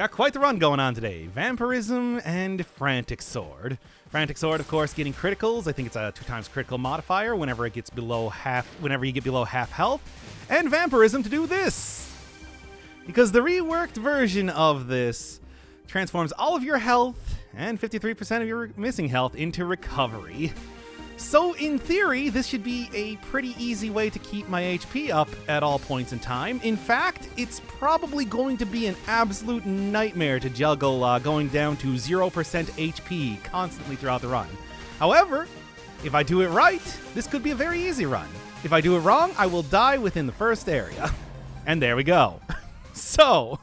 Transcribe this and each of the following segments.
Got quite the run going on today. Vampirism and Frantic Sword. Frantic Sword, of course, getting criticals. I think it's a 2x critical modifier whenever it gets below half, whenever you get below half health. And Vampirism to do this. Because the reworked version of this transforms all of your health and 53% of your missing health into recovery. So in theory, this should be a pretty easy way to keep my HP up at all points in time. In fact, it's probably going to be an absolute nightmare to juggle going down to 0% HP constantly throughout the run. However, if I do it right, this could be a very easy run. If I do it wrong, I will die within the first area. And there we go. So,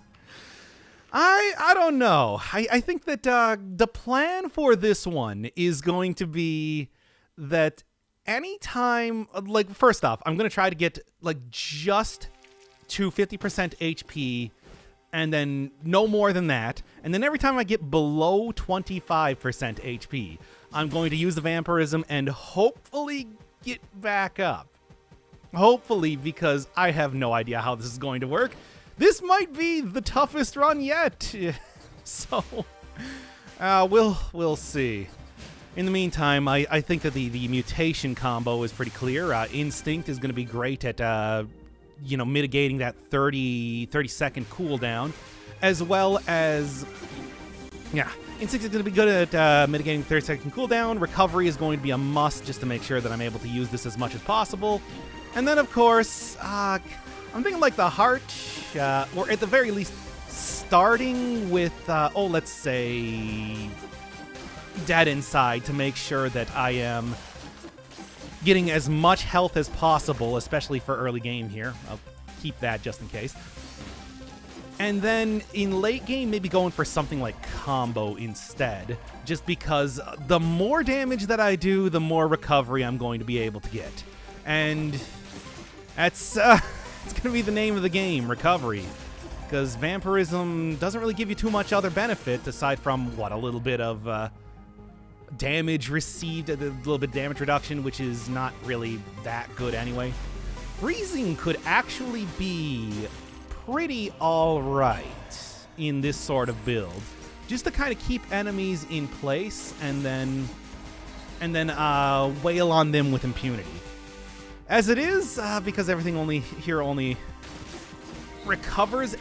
I don't know. I think that the plan for this one is going to be that anytime, like, first off, I'm going to try to get, like, just to 50% HP, and then no more than that. And then every time I get below 25% HP, I'm going to use the Vampirism and hopefully get back up. Hopefully, because I have no idea how this is going to work. This might be the toughest run yet. So, we'll see. In the meantime, I think that the mutation combo is pretty clear. Instinct is going to be great at, mitigating that 30-second cooldown, as well as, Instinct is going to be good at mitigating 30-second cooldown. Recovery is going to be a must just to make sure that I'm able to use this as much as possible. And then, of course, I'm thinking like the heart, or at the very least, starting with, let's say Dead Inside, to make sure that I am getting as much health as possible, especially for early game here. I'll keep that just in case. And then in late game, maybe going for something like combo instead, just because the more damage that I do, the more recovery I'm going to be able to get. And that's it's going to be the name of the game, recovery. Because Vampirism doesn't really give you too much other benefit aside from, a little bit of damage received, a little bit of damage reduction, which is not really that good anyway. Freezing could actually be pretty alright in this sort of build, just to kind of keep enemies in place and then wail on them with impunity. As it is, because everything only recovers a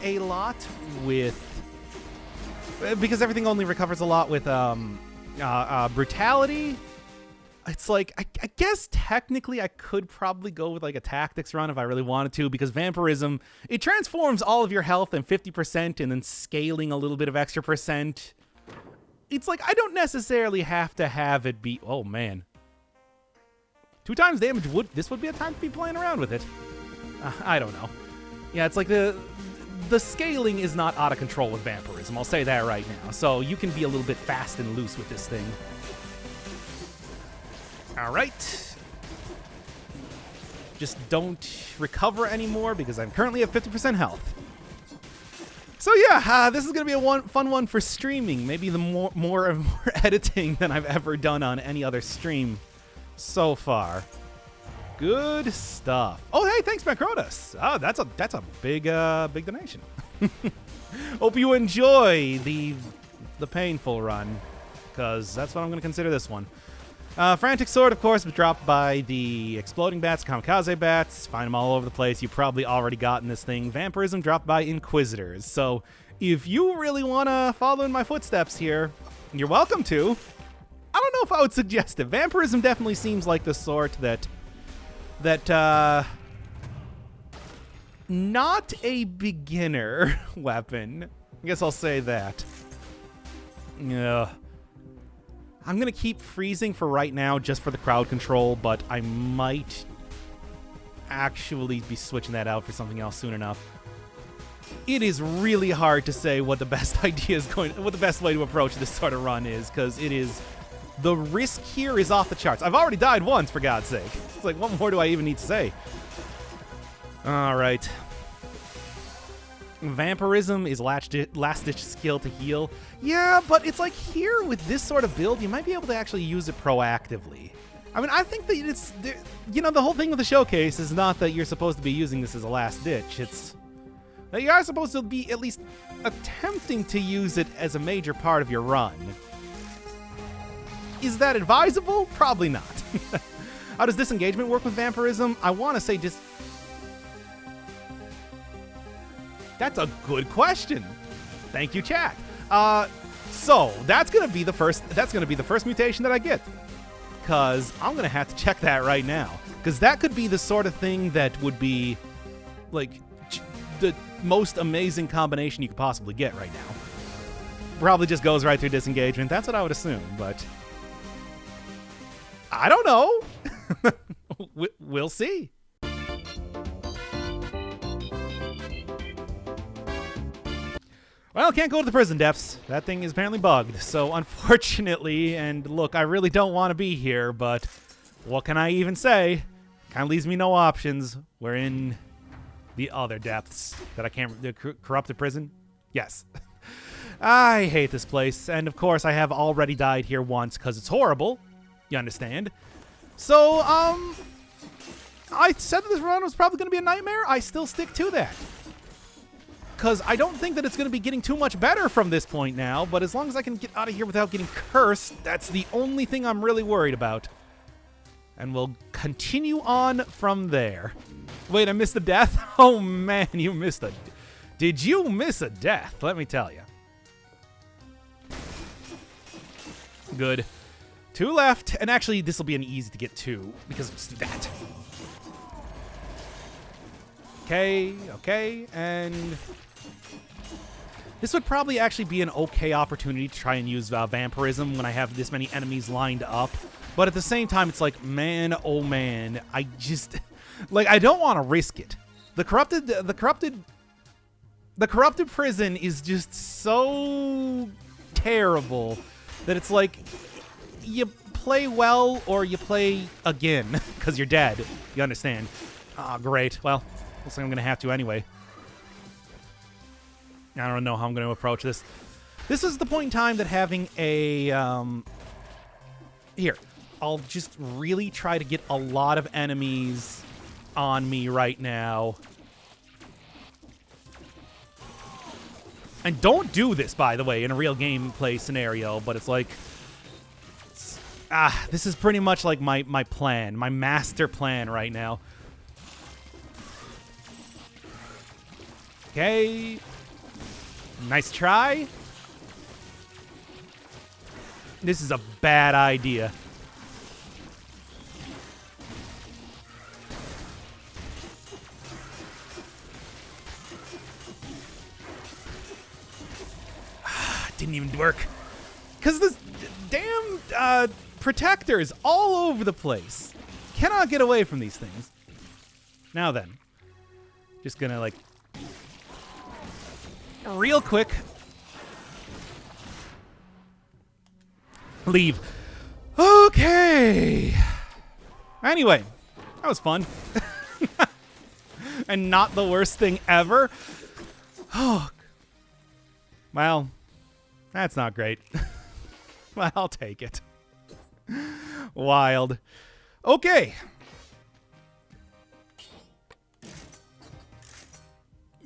lot with brutality. It's like, I guess technically I could probably go with like a tactics run if I really wanted to, because Vampirism, it transforms all of your health and 50% and then scaling a little bit of extra percent. It's like, I don't necessarily have to have it be, oh man. 2 times damage this would be a time to be playing around with it. I don't know. Yeah, it's like the scaling is not out of control with Vampirism, I'll say that right now. So you can be a little bit fast and loose with this thing. Alright. Just don't recover anymore because I'm currently at 50% health. So yeah, this is going to be a fun one for streaming. Maybe the more editing than I've ever done on any other stream so far. Good stuff. Oh, hey, thanks, Macrotus. Oh, that's a big donation. Hope you enjoy the painful run, because that's what I'm going to consider this one. Frantic Sword, of course, was dropped by the Exploding Bats, Kamikaze Bats. Find them all over the place. You probably already gotten this thing. Vampirism dropped by Inquisitors. So if you really want to follow in my footsteps here, you're welcome to. I don't know if I would suggest it. Vampirism definitely seems like the sort that not a beginner weapon. I guess I'll say that. Yeah. I'm going to keep freezing for right now just for the crowd control, but I might actually be switching that out for something else soon enough. It is really hard to say what the best what the best way to approach this sort of run is, because the risk here is off the charts. I've already died once, for God's sake. It's like, what more do I even need to say? All right. Vampirism is last-ditch skill to heal. Yeah, but it's like here with this sort of build, you might be able to actually use it proactively. I mean, I think that it's, the whole thing with the showcase is not that you're supposed to be using this as a last-ditch. It's, You are supposed to be at least attempting to use it as a major part of your run. Is that advisable? Probably not. How does disengagement work with vampirism? I want to say That's a good question. Thank you, chat. So that's gonna be the first mutation that I get. Cause I'm gonna have to check that right now. Cause that could be the sort of thing that would be like the most amazing combination you could possibly get right now. Probably just goes right through disengagement. That's what I would assume, but I don't know. We'll see. Well, can't go to the prison depths. That thing is apparently bugged. So unfortunately, and look, I really don't want to be here, but what can I even say? Kind of leaves me no options. We're in the other depths that I can't... The corrupted prison? Yes. I hate this place. And of course, I have already died here once because it's horrible. You understand? So, I said that this run was probably going to be a nightmare. I still stick to that. Because I don't think that it's going to be getting too much better from this point now, but as long as I can get out of here without getting cursed, that's the only thing I'm really worried about. And we'll continue on from there. Wait, I missed a death? Oh man, you missed a... Did you miss a death? Let me tell you. Good. 2 left, and actually this will be an easy to get 2, because let's do that. Okay, and... This would probably actually be an okay opportunity to try and use vampirism when I have this many enemies lined up. But at the same time, it's like, man, oh man, I just... Like, I don't want to risk it. The corrupted prison is just so terrible that it's like, you play well or you play again, because you're dead. You understand? Ah, great. Well, looks like I'm going to have to anyway. I don't know how I'm going to approach this. This is the point in time that having a... Here. I'll just really try to get a lot of enemies on me right now. And don't do this, by the way, in a real gameplay scenario, but it's like... this is pretty much like my plan, my master plan right now. Okay... Nice try. This is a bad idea. Didn't even work. Because this damn protectors all over the place. Cannot get away from these things. Now then. Just gonna like... Real quick. Leave. Okay. Anyway, that was fun. And not the worst thing ever. Oh. Well, that's not great. Well, I'll take it. Wild. Okay.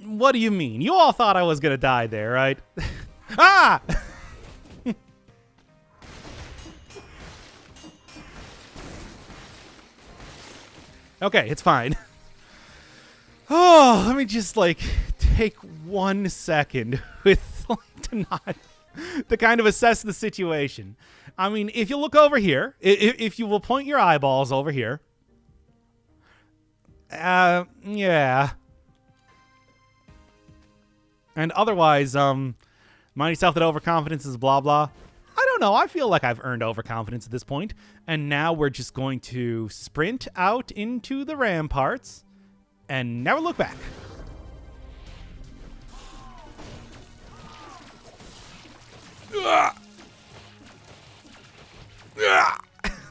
What do you mean? You all thought I was gonna die there, right? Ah! Okay, it's fine. Oh, let me just, like, take 1 second with, like, to kind of assess the situation. I mean, if you look over here, if you will point your eyeballs over here. Yeah. And otherwise, mind yourself that overconfidence is blah, blah. I don't know. I feel like I've earned overconfidence at this point. And now we're just going to sprint out into the ramparts and never look back.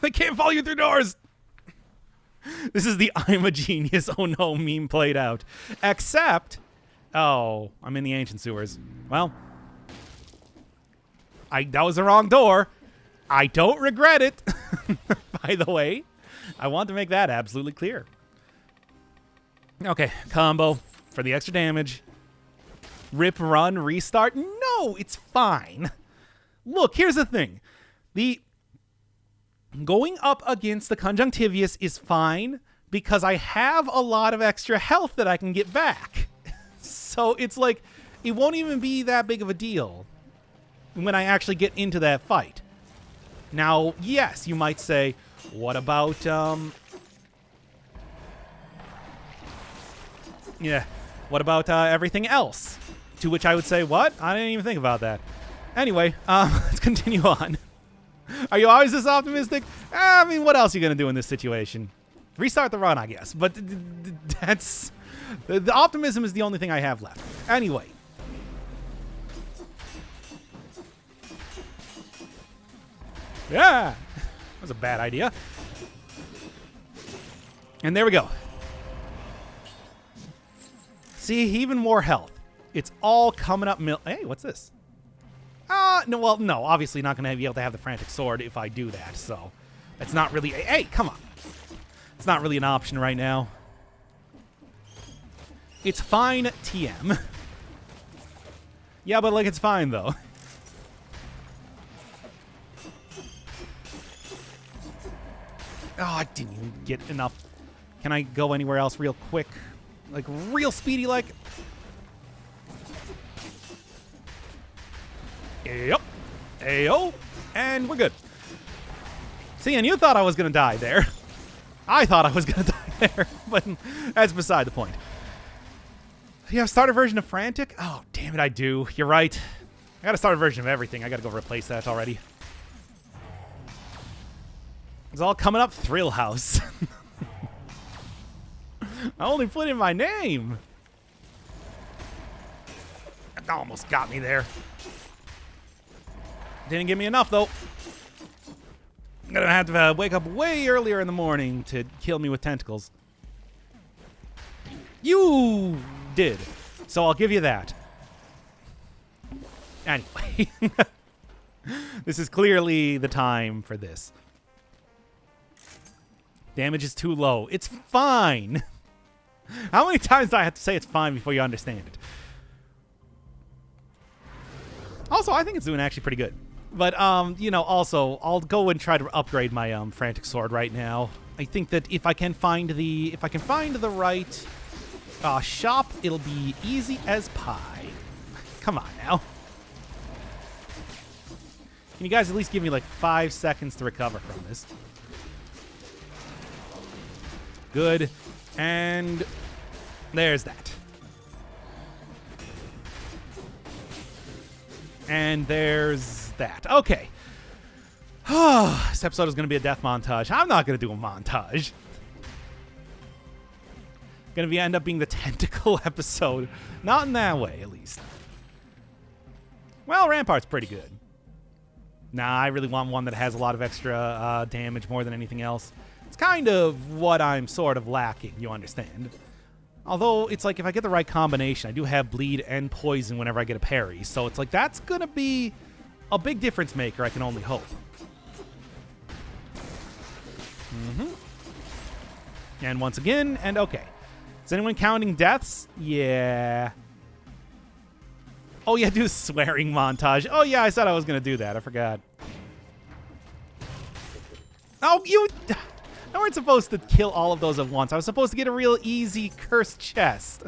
They can't follow you through doors. This is the I'm a genius, oh no meme played out. Except... Oh, I'm in the ancient sewers. Well, that was the wrong door. I don't regret it, by the way. I want to make that absolutely clear. Okay, combo for the extra damage. Rip, run, restart? No, it's fine. Look, here's the thing. The going up against the Conjunctivius is fine because I have a lot of extra health that I can get back. So it's like, it won't even be that big of a deal when I actually get into that fight. Now, yes, you might say, what about, what about everything else? To which I would say, what? I didn't even think about that. Anyway, let's continue on. Are you always this optimistic? I mean, what else are you going to do in this situation? Restart the run, I guess. But that's... The optimism is the only thing I have left. Anyway. Yeah! That was a bad idea. And there we go. See, even more health. It's all coming up. Hey, what's this? No, well, no, obviously not going to be able to have the Frantic Sword if I do that, so that's not really... Hey, come on. It's not really an option right now. It's fine, TM. Yeah, but, like, it's fine, though. Oh, I didn't even get enough. Can I go anywhere else real quick? Like, real speedy, like... Yep. Ayo. And we're good. See, and you thought I was going to die there. I thought I was going to die there, but that's beside the point. You have a starter version of Frantic? Oh, damn it, I do. You're right. I got a starter version of everything. I got to go replace that already. It's all coming up Thrill House. I only put in my name. That almost got me there. Didn't give me enough, though. I'm going to have to wake up way earlier in the morning to kill me with tentacles. You did. So I'll give you that. Anyway. This is clearly the time for this. Damage is too low. It's fine. How many times do I have to say it's fine before you understand it? Also, I think it's doing actually pretty good. But, you know, also, I'll go and try to upgrade my Frantic Sword right now. I think that if I can find the right shop, it'll be easy as pie. Come on now. Can you guys at least give me like 5 seconds to recover from this? Good. And there's that. And there's that. Okay. This episode is going to be a death montage. I'm not going to do a montage. Going to end up being the tentacle episode. Not in that way, at least. Well, Rampart's pretty good. Nah, I really want one that has a lot of extra damage more than anything else. It's kind of what I'm sort of lacking, you understand. Although, it's like if I get the right combination, I do have bleed and poison whenever I get a parry. So it's like that's going to be a big difference maker, I can only hope. And once again, and okay. Is anyone counting deaths? Yeah. Oh, yeah, do the swearing montage. Oh, yeah, I said I was going to do that. I forgot. Oh, you... I weren't supposed to kill all of those at once. I was supposed to get a real easy cursed chest.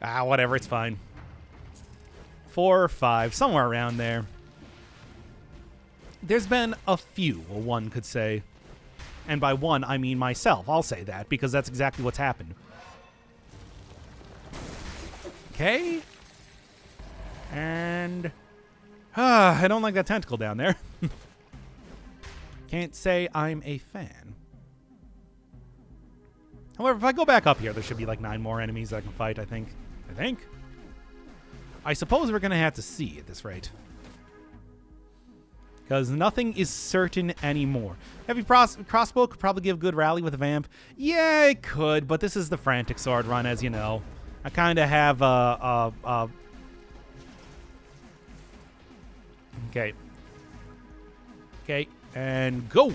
Ah, whatever. It's fine. 4 or 5. Somewhere around there. There's been a few, one could say. And by one, I mean myself. I'll say that, because that's exactly what's happened. Okay. And... I don't like that tentacle down there. Can't say I'm a fan. However, if I go back up here, there should be like 9 more enemies that I can fight, I think. I suppose we're going to have to see at this rate. Because nothing is certain anymore. Heavy crossbow could probably give good rally with a vamp. Yeah, it could, but this is the Frantic Sword run, as you know. I kind of have Okay. Okay, and go!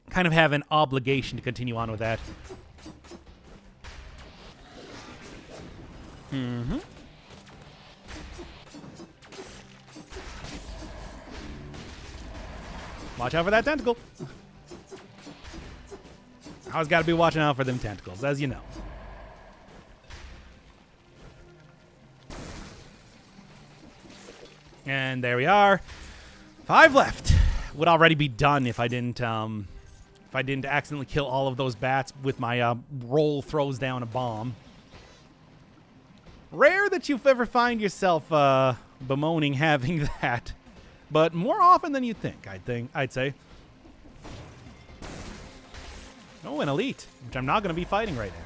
Kind of have an obligation to continue on with that. Mm-hmm. Watch out for that tentacle. I always got to be watching out for them tentacles, as you know. And there we are. 5 left. Would already be done if I didn't accidentally kill all of those bats with my roll throws down a bomb. Rare that you've ever find yourself bemoaning having that, but more often than you think. I'd say. Oh, an elite, which I'm not going to be fighting right now.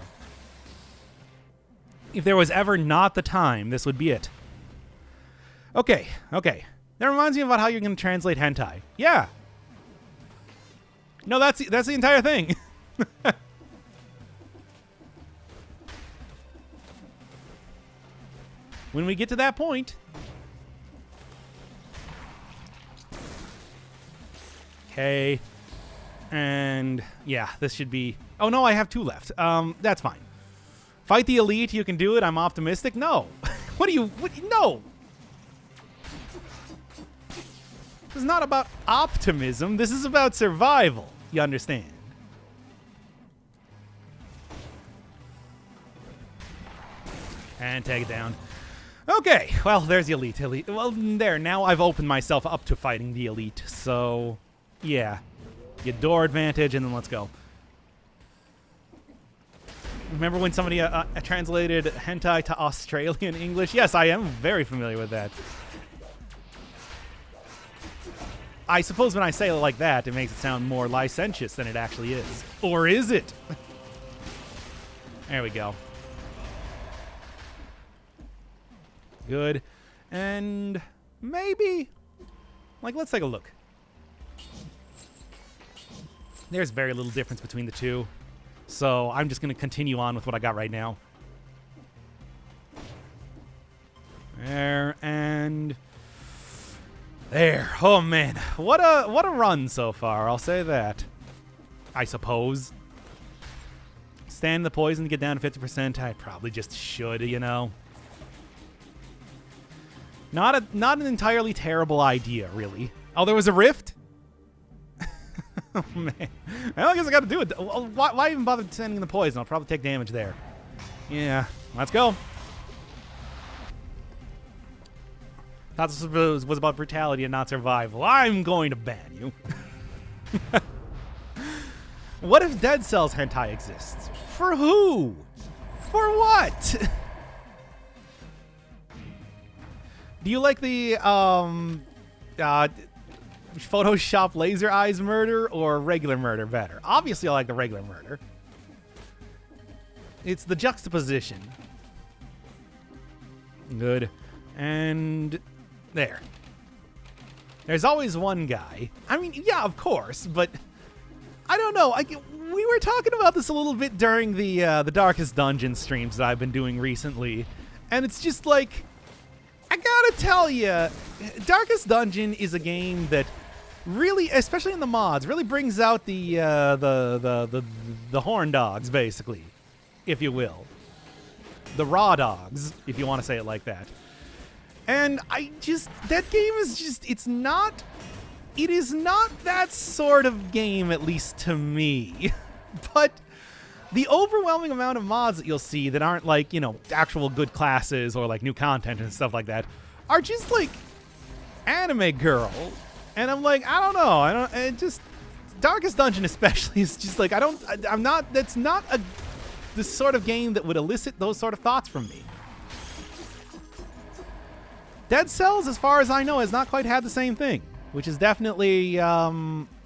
If there was ever not the time, this would be it. Okay. That reminds me about how you're going to translate hentai. Yeah. No, that's the entire thing. When we get to that point. Okay. And yeah, this should be... Oh, no, I have 2 left. That's fine. Fight the elite. You can do it. I'm optimistic. No. No. This is not about optimism. This is about survival. You understand? And take it down. Okay. Well, there's the elite. Well, there. Now I've opened myself up to fighting the elite. So, yeah. Get door advantage, and then let's go. Remember when somebody translated hentai to Australian English? Yes, I am very familiar with that. I suppose when I say it like that, it makes it sound more licentious than it actually is. Or is it? There we go. Good. And maybe... let's take a look. There's very little difference between the two. So I'm just going to continue on with what I got right now. There and... there. Oh, man. What a run so far. I'll say that. I suppose. Stand the poison to get down to 50%. I probably just should, you know. Not an entirely terrible idea, really. Oh, there was a rift? Oh, man. Well, I guess I got to do it. Why even bother sending the poison? I'll probably take damage there. Yeah. Let's go. Thought this was about brutality and not survival. I'm going to ban you. What if Dead Cells hentai exists? For who? For what? Do you like the Photoshop laser eyes murder or regular murder better? Obviously, I like the regular murder. It's the juxtaposition. Good. And... there. There's always one guy. I mean, yeah, of course, but I don't know. We were talking about this a little bit during the Darkest Dungeon streams that I've been doing recently, and it's just like, I gotta tell you, Darkest Dungeon is a game that really, especially in the mods, really brings out the horn dogs, basically, if you will, the raw dogs, if you want to say it like that. And that game is just, it is not that sort of game, at least to me. But the overwhelming amount of mods that you'll see that aren't like, actual good classes or like new content and stuff like that are just like anime girl. And I'm like, I don't know. Darkest Dungeon especially is just like, that's not the sort of game that would elicit those sort of thoughts from me. Dead Cells, as far as I know, has not quite had the same thing, which is definitely a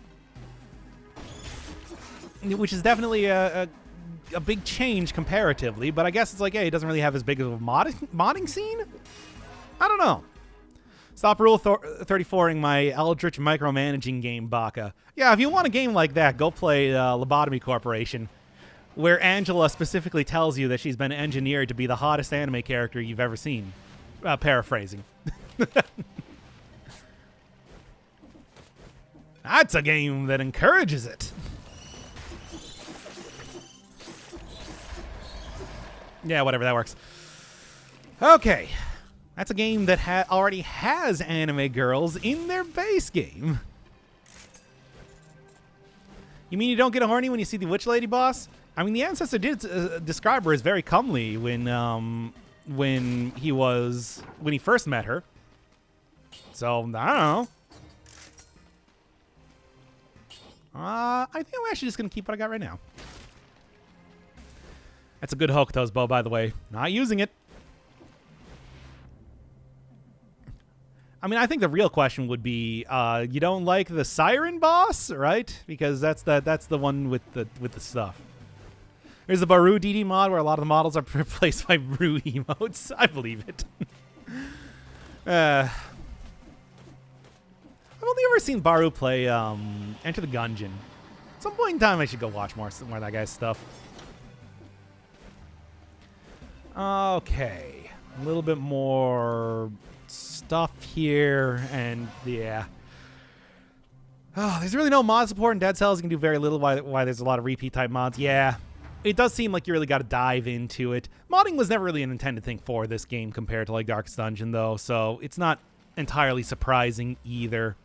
big change comparatively. But I guess it's like, hey, it doesn't really have as big of a modding scene. I don't know. Stop Rule 34ing my Eldritch micromanaging game, Baka. Yeah, if you want a game like that, go play Lobotomy Corporation, where Angela specifically tells you that she's been engineered to be the hottest anime character you've ever seen. Paraphrasing. That's a game that encourages it. Yeah, whatever, that works. Okay. That's a game that already has anime girls in their base game. You mean you don't get horny when you see the Witch Lady boss? I mean, the Ancestor did describe her as very comely when he first met her. So, I don't know. I think I'm actually just going to keep what I got right now. That's a good Hokuto's bow, by the way. Not using it. I mean, I think the real question would be, you don't like the Siren boss, right? Because that's the one with the stuff. There's the Baru DD mod where a lot of the models are replaced by Baru emotes. I believe it. I've only ever seen Baru play Enter the Gungeon. At some point in time, I should go watch more of that guy's stuff. Okay, a little bit more stuff here, and yeah. Oh, there's really no mod support in Dead Cells. You can do very little. Why there's a lot of repeat type mods. Yeah, it does seem like you really got to dive into it. Modding was never really an intended thing for this game compared to like Darkest Dungeon, though, so it's not entirely surprising either.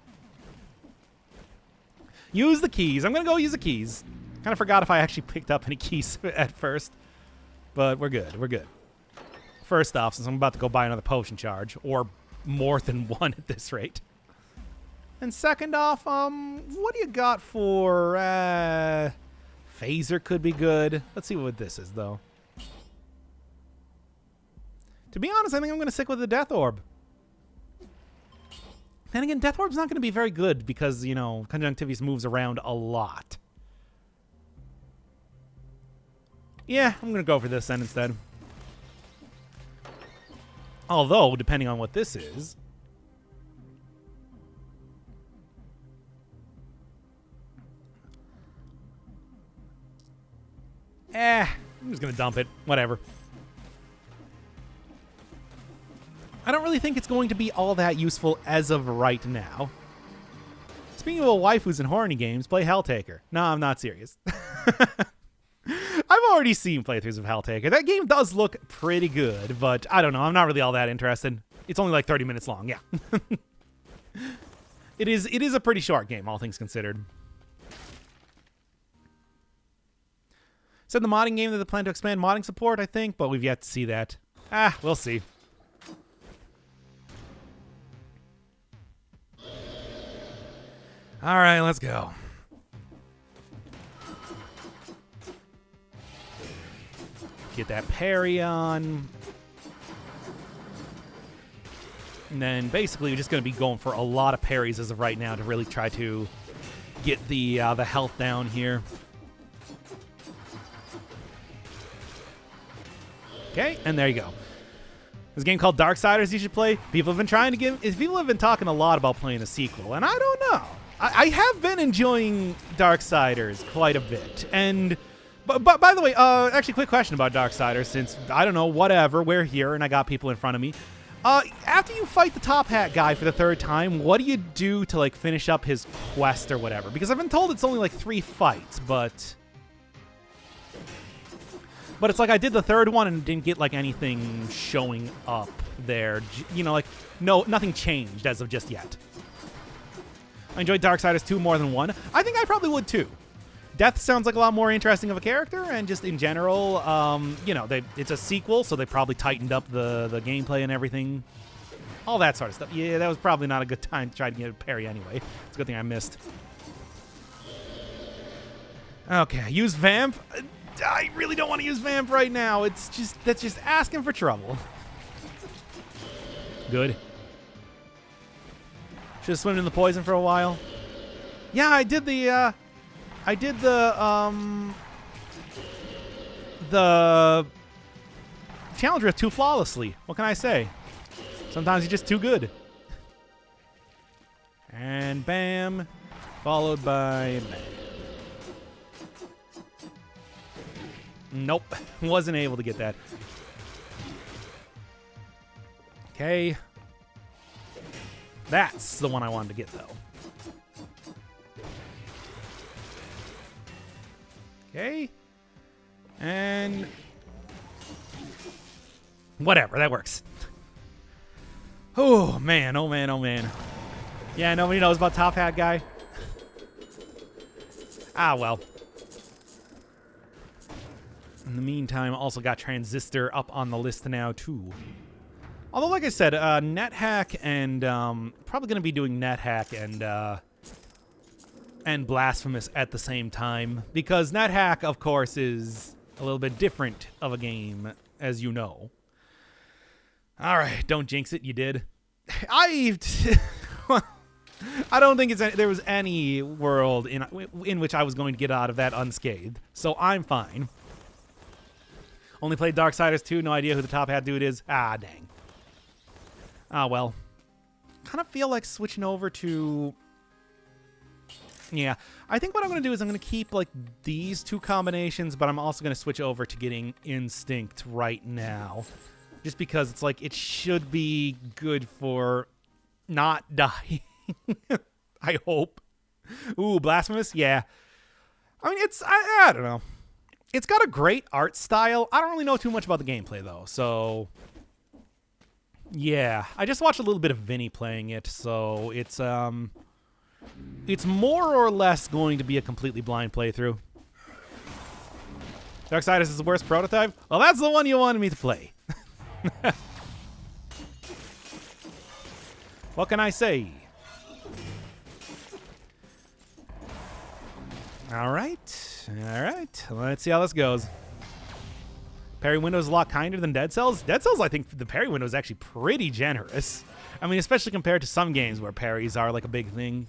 Use the keys. I'm gonna go use the keys. Kind of forgot if I actually picked up any keys at first, but we're good. We're good. First off, since I'm about to go buy another potion charge, or more than one at this rate. And second off, what do you got for, Phaser could be good. Let's see what this is, though. To be honest, I think I'm going to stick with the Death Orb. And again, Death Orb's not going to be very good because, you know, Conjunctivius moves around a lot. Yeah, I'm going to go for this then instead. Although, depending on what this is... I'm just going to dump it. Whatever. I don't really think it's going to be all that useful as of right now. Speaking of waifus and horny games, play Helltaker. No, I'm not serious. I've already seen playthroughs of Helltaker. That game does look pretty good, but I don't know. I'm not really all that interested. It's only like 30 minutes long, yeah. It is a pretty short game, all things considered. Said the modding game that they plan to expand modding support, I think, but we've yet to see that. We'll see. All right, let's go. Get that parry on. And then basically you're just going to be going for a lot of parries as of right now to really try to get the health down here. Okay, and there you go. There's a game called Darksiders you should play. People have been talking a lot about playing a sequel, and I don't know. I have been enjoying Darksiders quite a bit. And but by the way, actually, quick question about Darksiders, since I don't know, whatever, we're here and I got people in front of me. After you fight the top hat guy for the third time, what do you do to like finish up his quest or whatever? Because I've been told it's only like 3 fights, but it's like I did the third one and didn't get like anything showing up there. You know, like nothing changed as of just yet. I enjoyed Darksiders 2 more than 1. I think I probably would too. Death sounds like a lot more interesting of a character, and just in general, you know, it's a sequel, so they probably tightened up the gameplay and everything. All that sort of stuff. Yeah, that was probably not a good time to try to get a parry anyway. It's a good thing I missed. Okay, use Vamp. I really don't want to use Vamp right now. That's just asking for trouble. Good. Should have swum in the poison for a while. Yeah, I did the challenge rift too flawlessly. What can I say? Sometimes you're just too good. And bam, followed by bam. Nope, wasn't able to get that. Okay. That's the one I wanted to get, though. Okay. And Whatever, that works. Oh, man, oh, man, oh, man. Yeah, nobody knows about Top Hat Guy. Ah, well. In the meantime, also got Transistor up on the list now, too. Although, like I said, NetHack and probably going to be doing NetHack and Blasphemous at the same time, because NetHack, of course, is a little bit different of a game, as you know. All right, don't jinx it. You did. I don't think there was any world in which I was going to get out of that unscathed, so I'm fine. Only played Darksiders 2. No idea who the Top Hat dude is. Ah, dang. Ah, well. Kind of feel like switching over to... Yeah, I think what I'm going to do is I'm going to keep, like, these two combinations, but I'm also going to switch over to getting Instinct right now. Just because it's like, it should be good for not dying. I hope. Ooh, Blasphemous? Yeah. I mean, I don't know. It's got a great art style. I don't really know too much about the gameplay, though, so... Yeah, I just watched a little bit of Vinny playing it, so it's more or less going to be a completely blind playthrough. Darksiders is the worst prototype? Well, that's the one you wanted me to play. What can I say? All right. Let's see how this goes. Parry window is a lot kinder than Dead Cells. Dead Cells, I think the parry window is actually pretty generous. I mean, especially compared to some games where parries are like a big thing.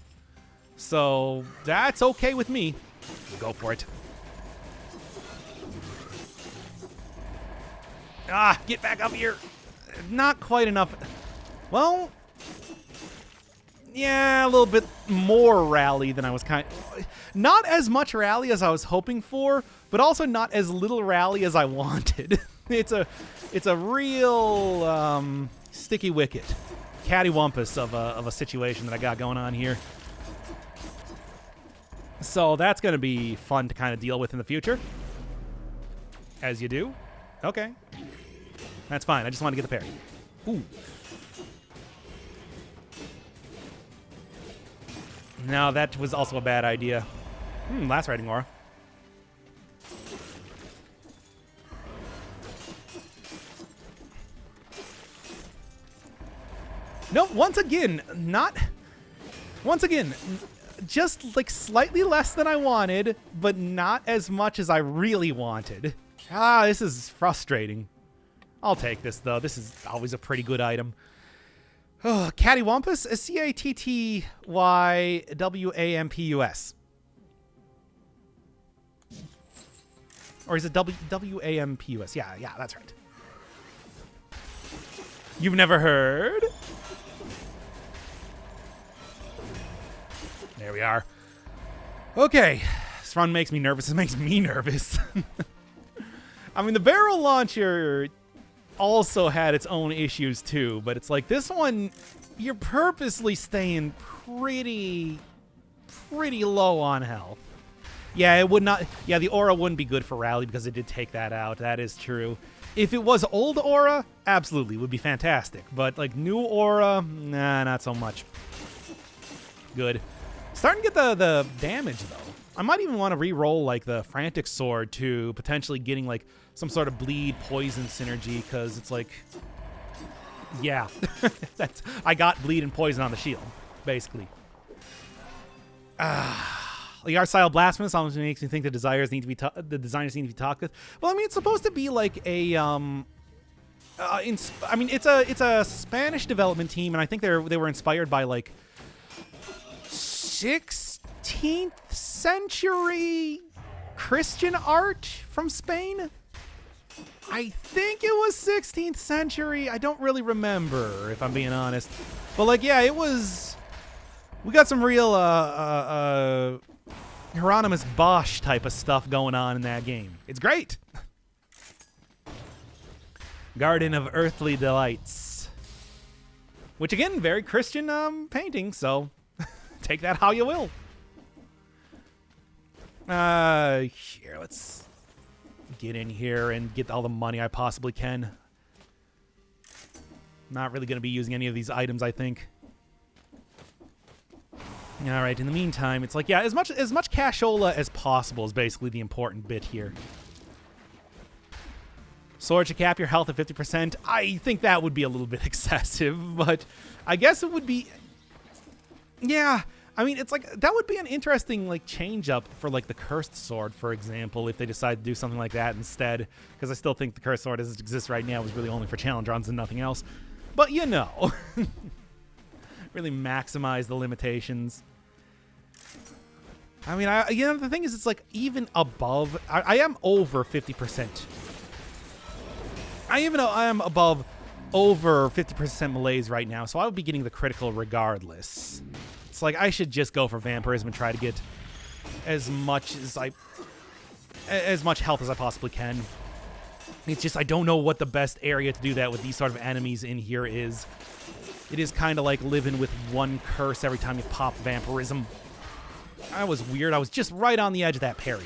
So that's okay with me. Go for it. Ah, get back up here. Not quite enough. Well, yeah, a little bit more rally than I was not as much rally as I was hoping for, but also not as little rally as I wanted. It's a real sticky wicket, cattywampus of a situation that I got going on here. So that's going to be fun to kind of deal with in the future. As you do. Okay. That's fine. I just want to get the parry. Ooh. No, that was also a bad idea. Last Riding Aura. No, once again, just like slightly less than I wanted, but not as much as I really wanted. Ah, this is frustrating. I'll take this, though. This is always a pretty good item. Oh, Cattywampus? Cattywampus. Or is it Wampus? Yeah, that's right. You've never heard? There we are. Okay. This run makes me nervous. It makes me nervous. I mean, the barrel launcher also had its own issues too, but it's like this one, you're purposely staying pretty low on health. Yeah, it would not. Yeah, the aura wouldn't be good for rally because it did take that out. That is true. If it was old aura, absolutely would be fantastic. But like new aura, nah, not so much. Good. Starting to get the damage though. I might even want to re-roll like the Frantic Sword to potentially getting like some sort of bleed poison synergy, because it's like, yeah, I got bleed and poison on the shield, basically. The art style Blasphemous almost makes me think the designers need to be talked with. Well, I mean, it's supposed to be like a I mean, it's a Spanish development team, and I think they were inspired by like 16th century Christian art from Spain. I think it was 16th century. I don't really remember, if I'm being honest. But like, yeah, it was. We got some real Hieronymus Bosch type of stuff going on in that game. It's great. Garden of Earthly Delights, which again, very Christian painting. So take that how you will. Here, let's get in here and get all the money I possibly can. Not really going to be using any of these items, I think. All right, in the meantime, it's like, yeah, as much cashola as possible is basically the important bit here. Sword should cap your health at 50%. I think that would be a little bit excessive, but I guess it would be... Yeah, I mean, it's like, that would be an interesting, like, change-up for, like, the Cursed Sword, for example, if they decide to do something like that instead, because I still think the Cursed Sword as it exists right now is really only for challenge runs and nothing else. But, you know, really maximize the limitations. I mean, you know, the thing is, it's like, even above, I am over 50%. I am above over 50% malaise right now, so I would be getting the critical regardless. It's like I should just go for vampirism and try to get as much health as I possibly can. It's just I don't know what the best area to do that with these sort of enemies in here is. It is kind of like living with one curse every time you pop vampirism. That was weird. I was just right on the edge of that parry.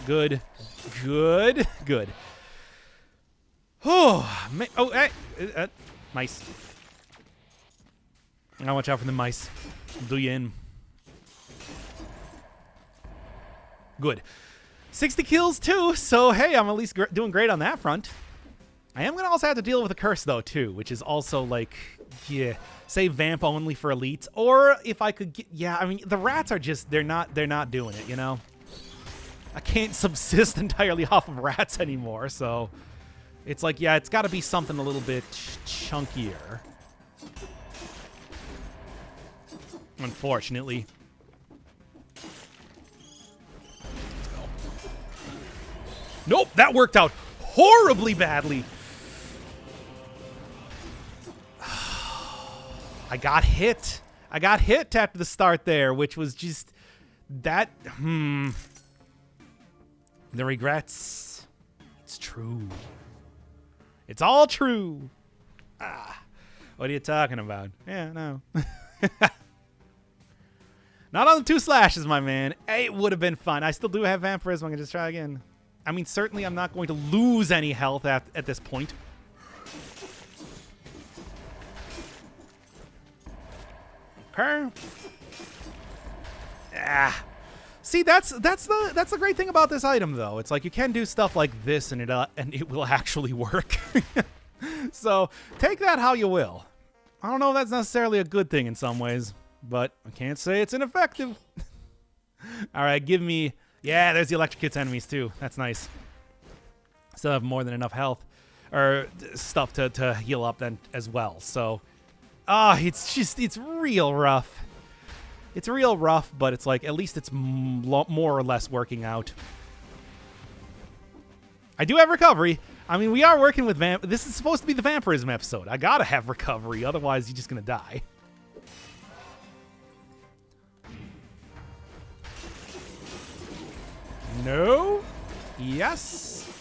Good. Good. Good. Oh, hey. Mice. I'll watch out for the mice. Do you in. Good. 60 kills, too. So, hey, I'm at least doing great on that front. I am going to also have to deal with a curse, though, too, which is also, like, yeah, say vamp only for elites. Or if I could get, yeah, I mean, the rats are just, they're not doing it, you know? I can't subsist entirely off of rats anymore, so it's like, yeah, it's got to be something a little bit chunkier. Unfortunately. Let's go. Nope, that worked out horribly badly. I got hit. I got hit at the start there, which was just that, The regrets. It's true. It's all true. Ah, what are you talking about? Yeah, no. Not on the 2 slashes, my man. It would have been fun. I still do have vampirism. I can just try again. I mean, certainly I'm not going to lose any health at this point. Okay. Ah. See, that's the great thing about this item, though. It's like you can do stuff like this, and it will actually work. So take that how you will. I don't know if that's necessarily a good thing in some ways, but I can't say it's ineffective. All right, give me. Yeah, there's the electrocutes enemies too. That's nice. Still have more than enough health or stuff to heal up then as well. So, it's real rough. It's real rough, but it's like, at least it's more or less working out. I do have recovery. I mean, we are working with this is supposed to be the vampirism episode. I gotta have recovery, otherwise you're just gonna die. No. Yes.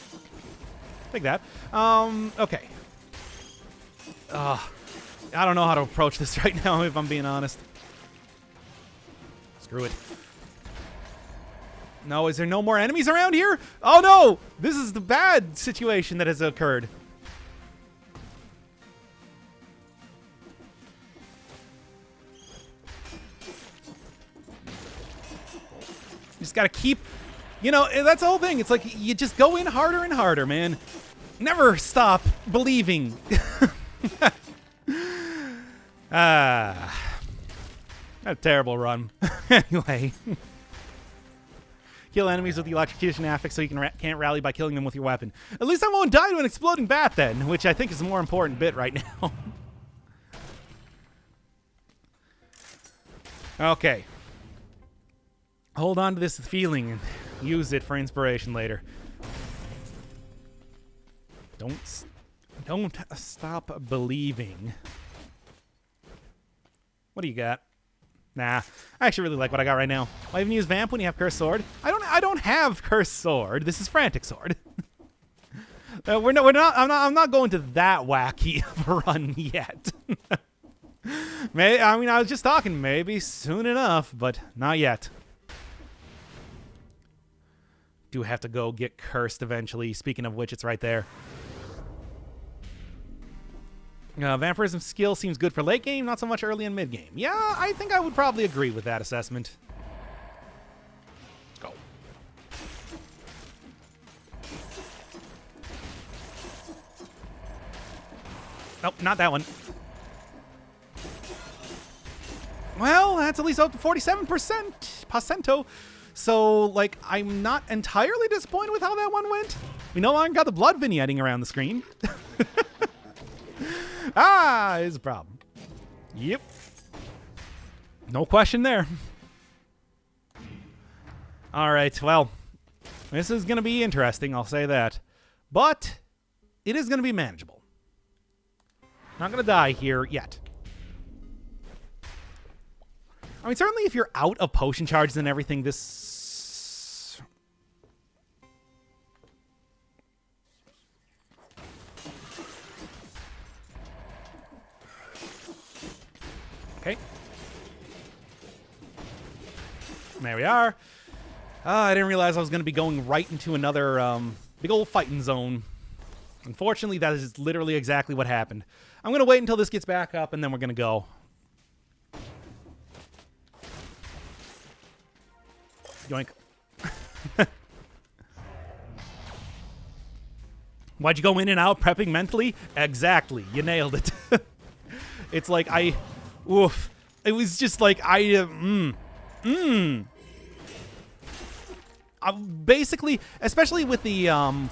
Take that. Okay. I don't know how to approach this right now, if I'm being honest. Screw it. No, is there no more enemies around here? Oh no! This is the bad situation that has occurred. You just gotta keep, you know, that's the whole thing. It's like you just go in harder and harder, man. Never stop believing. A terrible run. Anyway. Kill enemies with the electrocution affix so you can't rally by killing them with your weapon. At least I won't die to an exploding bat then, which I think is the more important bit right now. Okay. Hold on to this feeling and use it for inspiration later. Don't stop believing. What do you got? Nah, I actually really like what I got right now. Why even use Vamp when you have Cursed Sword? I don't have Cursed Sword. This is Frantic Sword. I'm not going to that wacky of a run yet. I mean, I was just talking maybe soon enough, but not yet. Do have to go get cursed eventually. Speaking of which, it's right there. Vampirism skill seems good for late game, not so much early and mid game. Yeah, I think I would probably agree with that assessment. Let's go. Nope, not that one. Well, that's at least up to 47%. So, like, I'm not entirely disappointed with how that one went. We no longer got the blood vignetting around the screen. Is a problem. Yep. No question there. All right, well, this is going to be interesting, I'll say that. But it is going to be manageable. Not going to die here yet. I mean, certainly if you're out of potion charges and everything, this... Okay. There we are. I didn't realize I was going to be going right into another big old fighting zone. Unfortunately, that is literally exactly what happened. I'm going to wait until this gets back up, and then we're going to go. Yoink. Why'd you go in and out prepping mentally? Exactly. You nailed it. It's like oof. It was just like basically, especially with the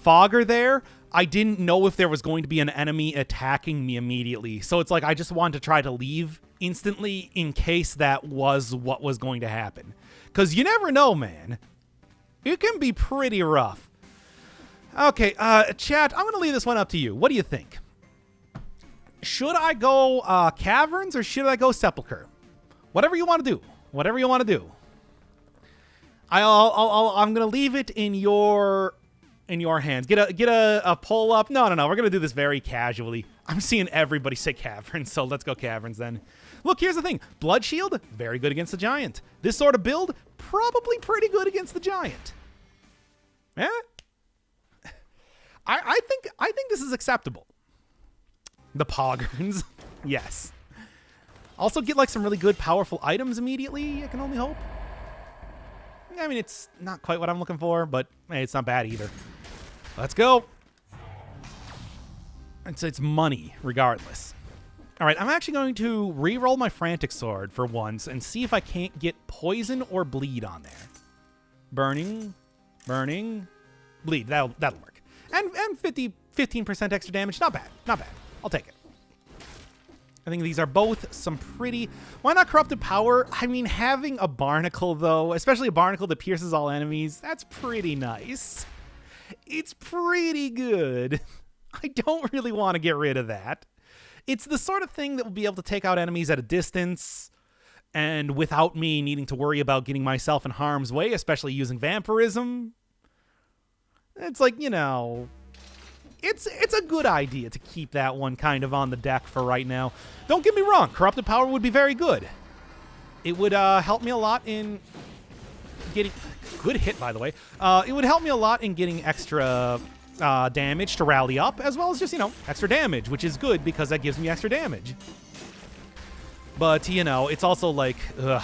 fogger there, I didn't know if there was going to be an enemy attacking me immediately. So it's like I just wanted to try to leave instantly in case that was what was going to happen. Because you never know, man. It can be pretty rough. Okay, chat, I'm going to leave this one up to you. What do you think? Should I go caverns or should I go sepulcher? Whatever you want to do. Whatever you want to do. I'm going to leave it in your hands. Get a pull up. No. We're going to do this very casually. I'm seeing everybody say caverns, so let's go caverns then. Look, here's the thing. Blood shield, very good against the giant. This sort of build, probably pretty good against the giant. Yeah? I think this is acceptable. The poggers. Yes. Also get like some really good powerful items immediately, I can only hope. I mean, it's not quite what I'm looking for, but hey, it's not bad either. Let's go. It's money, regardless. All right, I'm actually going to re-roll my Frantic Sword for once and see if I can't get poison or bleed on there. Burning, bleed. That'll work. And 15% extra damage. Not bad. Not bad. I'll take it. I think these are both some pretty... Why not Corrupted Power? I mean, having a Barnacle, though, especially a Barnacle that pierces all enemies, that's pretty nice. It's pretty good. I don't really want to get rid of that. It's the sort of thing that will be able to take out enemies at a distance and without me needing to worry about getting myself in harm's way, especially using Vampirism. It's like, you know... It's a good idea to keep that one kind of on the deck for right now. Don't get me wrong, Corrupted Power would be very good. It would help me a lot in getting... Good hit, by the way. It would help me a lot in getting extra damage to rally up, as well as just, you know, extra damage, which is good because that gives me extra damage. But, you know, it's also like... Ugh.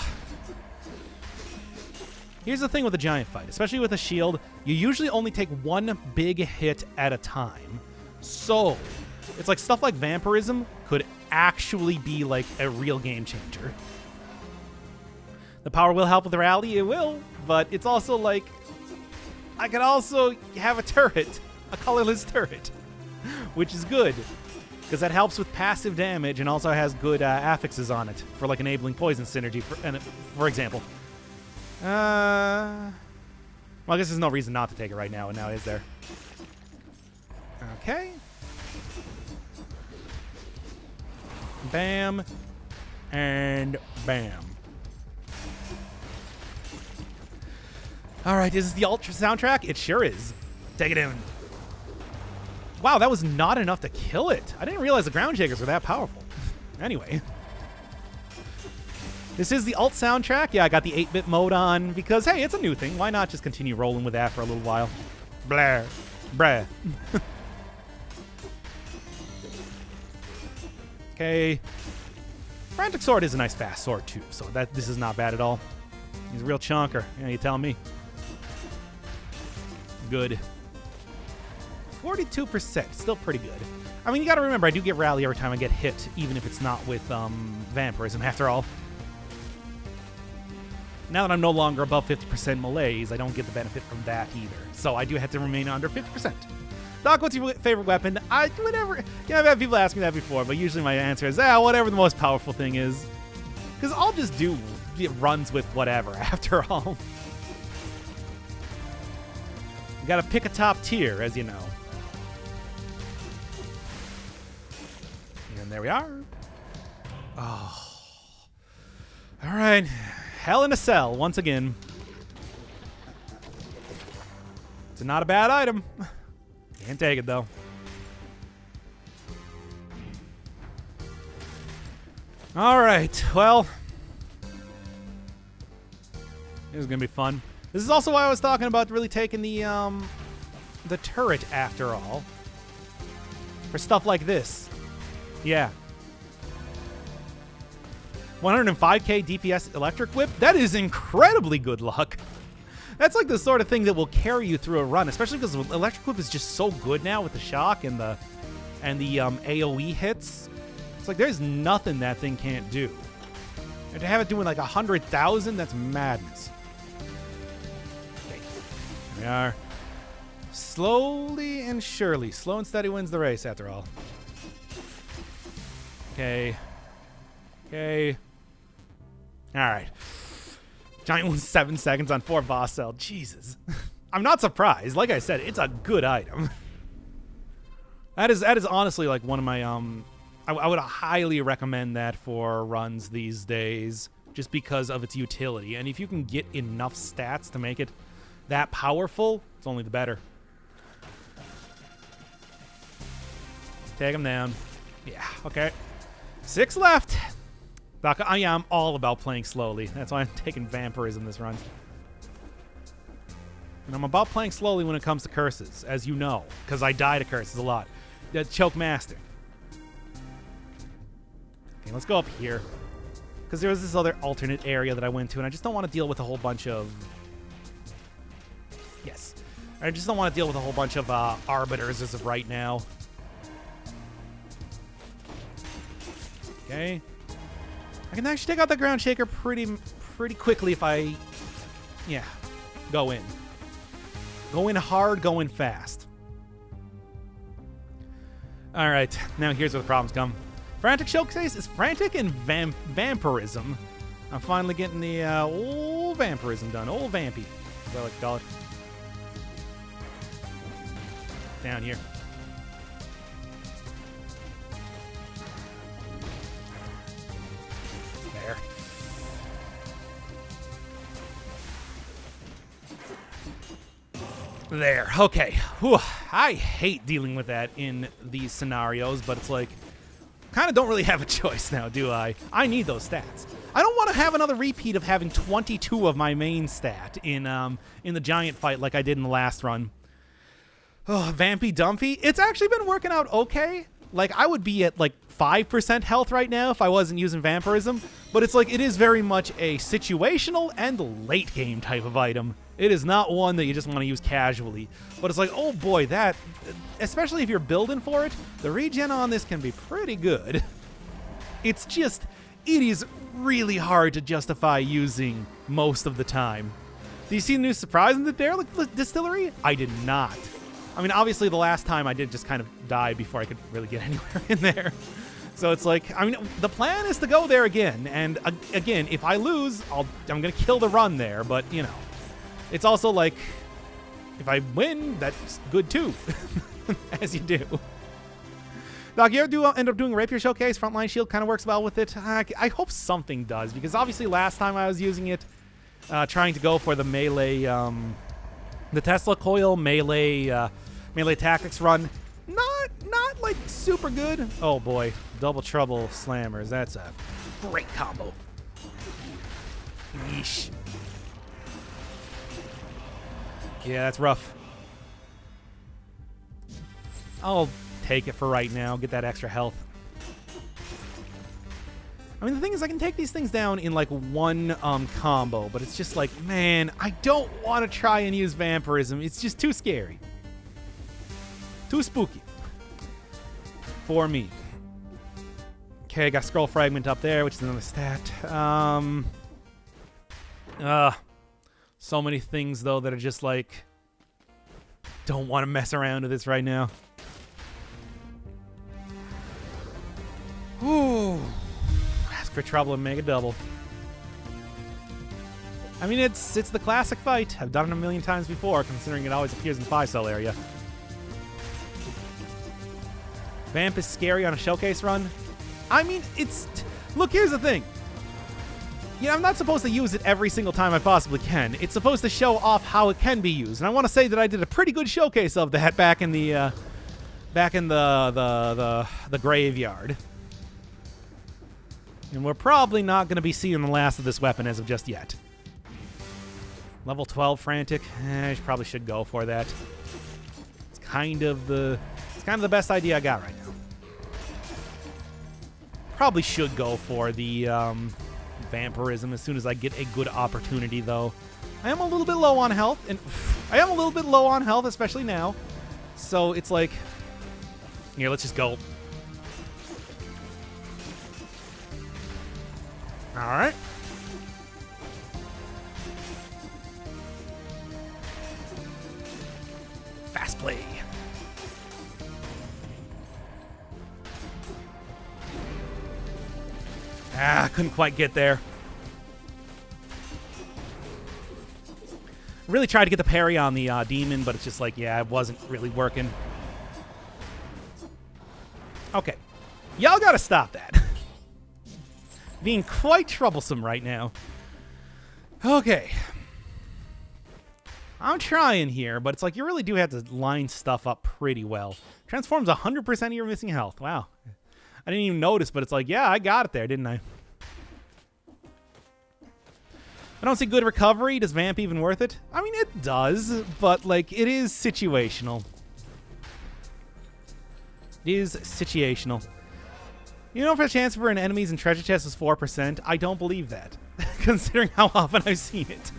Here's the thing with a giant fight, especially with a shield, you usually only take one big hit at a time. So, it's like stuff like Vampirism could actually be like a real game changer. The power will help with the rally, it will, but it's also like, I could also have a turret, a colorless turret, which is good, because that helps with passive damage and also has good affixes on it for like enabling poison synergy, for example. Well, I guess there's no reason not to take it right now, is there? Okay. Bam. And bam. Alright, is this the Ultra soundtrack? It sure is. Take it in. Wow, that was not enough to kill it. I didn't realize the ground shakers were that powerful. Anyway. This is the alt soundtrack. Yeah, I got the 8-bit mode on because, hey, it's a new thing. Why not just continue rolling with that for a little while? Blair. Bruh. Okay. Frantic Sword is a nice fast sword, too, so this is not bad at all. He's a real chunker. Yeah, you tell me. Good. 42%. Still pretty good. I mean, you gotta remember, I do get rally every time I get hit, even if it's not with vampirism, after all. Now that I'm no longer above 50% malaise, I don't get the benefit from that either. So I do have to remain under 50%. Doc, what's your favorite weapon? Whatever. Yeah, I've had people ask me that before, but usually my answer is, whatever the most powerful thing is. Because I'll just do runs with whatever, after all. You gotta pick a top tier, as you know. And there we are. Oh. All right. Hell in a Cell, once again. It's not a bad item. Can't take it, though. All right, well. This is going to be fun. This is also why I was talking about really taking the turret, after all. For stuff like this. Yeah. 105k DPS electric whip? That is incredibly good luck. That's like the sort of thing that will carry you through a run, especially because electric whip is just so good now with the shock and the AoE hits. It's like there's nothing that thing can't do. And to have it doing like 100,000, that's madness. Okay. Here we are. Slowly and surely. Slow and steady wins the race, after all. Okay. Okay. All right. Giant wins 7 seconds on 4 boss cell. Jesus. I'm not surprised. Like I said, it's a good item. That is honestly like one of my I would highly recommend that for runs these days just because of its utility. And if you can get enough stats to make it that powerful, it's only the better. Take him down. Yeah, okay. 6 left. Doc, I'm all about playing slowly. That's why I'm taking Vampirism this run. And I'm about playing slowly when it comes to curses, as you know, because I die to curses a lot. Choke Master. Okay, let's go up here. Because there was this other alternate area that I went to, and I just don't want to deal with a whole bunch of... Yes. I just don't want to deal with a whole bunch of arbiters as of right now. Okay. I can actually take out the ground shaker pretty quickly if I, go in. Go in hard, go in fast. All right, now here's where the problems come. Frantic Showcase is Frantic and Vampirism. I'm finally getting the old Vampirism done, old Vampy, as I like to call it. Down here. There. Okay. Whew. I hate dealing with that in these scenarios, but it's like, kind of don't really have a choice now, do I? I need those stats. I don't want to have another repeat of having 22 of my main stat in the giant fight like I did in the last run. Oh, Vampy Dumpy. It's actually been working out okay. Like, I would be at like 5% health right now if I wasn't using Vampirism, but it's like it is very much a situational and late game type of item. It is not one that you just want to use casually. But it's like, oh boy, that, especially if you're building for it, the regen on this can be pretty good. It's just, it is really hard to justify using most of the time. Do you see the new surprise in the Distillery? I did not. I mean, obviously the last time I did just kind of die before I could really get anywhere in there. So it's like, I mean, the plan is to go there again. And again, if I lose, I'm going to kill the run there. But, you know. It's also like, if I win, that's good too, as you do. Doc, you ever end up doing a Rapier Showcase? Frontline Shield kind of works well with it. I hope something does, because obviously last time I was using it, trying to go for the melee, the Tesla Coil melee tactics run, not like super good. Oh boy, Double Trouble Slammers, that's a great combo. Yeesh. Yeah, that's rough. I'll take it for right now. Get that extra health. I mean, the thing is, I can take these things down in, like, one combo, but it's just like, man, I don't want to try and use Vampirism. It's just too scary. Too spooky. For me. Okay, I got Scroll Fragment up there, which is another stat. So many things, though, that are just, like, don't want to mess around with this right now. Ooh. For trouble and make a double. I mean, it's the classic fight. I've done it a million times before, considering it always appears in the 5-cell area. Vamp is scary on a showcase run. I mean, it's... Look, here's the thing. Yeah, I'm not supposed to use it every single time I possibly can. It's supposed to show off how it can be used. And I want to say that I did a pretty good showcase of that back in the graveyard. And we're probably not going to be seeing the last of this weapon as of just yet. Level 12 Frantic. I probably should go for that. It's kind of the best idea I got right now. Probably should go for the Vampirism as soon as I get a good opportunity, though. I am a little bit low on health, especially now. So it's like, here, let's just go. All right. Fast play. Couldn't quite get there. Really tried to get the parry on the demon, but it's just like, yeah, it wasn't really working. Okay. Y'all gotta stop that. Being quite troublesome right now. Okay. I'm trying here, but it's like you really do have to line stuff up pretty well. Transforms 100% of your missing health. Wow. I didn't even notice, but it's like, yeah, I got it there, didn't I? I don't see good recovery. Does Vamp even worth it? I mean, it does, but, like, it is situational. It is situational. You know, if a chance for an enemies and treasure chest is 4%, I don't believe that, considering how often I've seen it.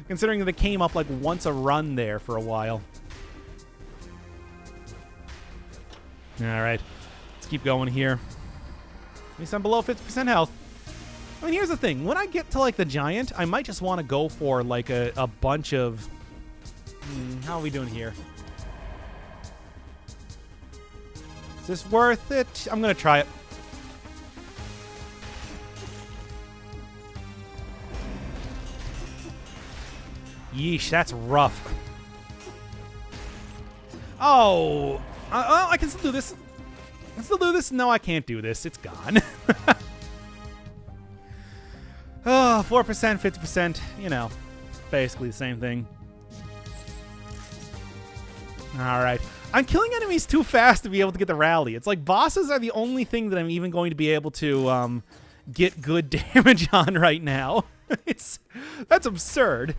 Considering that it came up like once a run there for a while. All right, let's keep going here. At least I'm below 50% health. I mean, here's the thing. When I get to like the giant, I might just want to go for like a bunch of... how are we doing here? Is this worth it? I'm going to try it. Yeesh, that's rough. Oh, I can still do this. I can still do this. No, I can't do this. It's gone. Oh, 4%, 50%, you know, basically the same thing. All right. I'm killing enemies too fast to be able to get the rally. It's like bosses are the only thing that I'm even going to be able to get good damage on right now. That's absurd.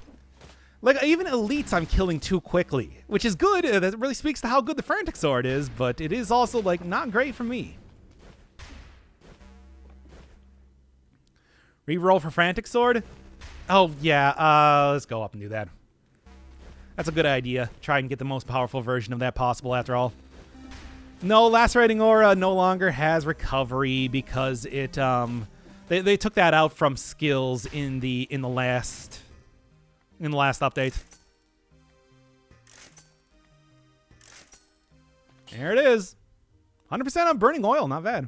Like, even elites I'm killing too quickly, which is good. That really speaks to how good the Frantic Sword is, but it is also, like, not great for me. Reroll for Frantic Sword? Oh, yeah. Let's go up and do that. That's a good idea. Try and get the most powerful version of that possible, after all. No, Lacerating Aura no longer has recovery because it, they took that out from skills in the last update. There it is. 100% on Burning Oil, not bad.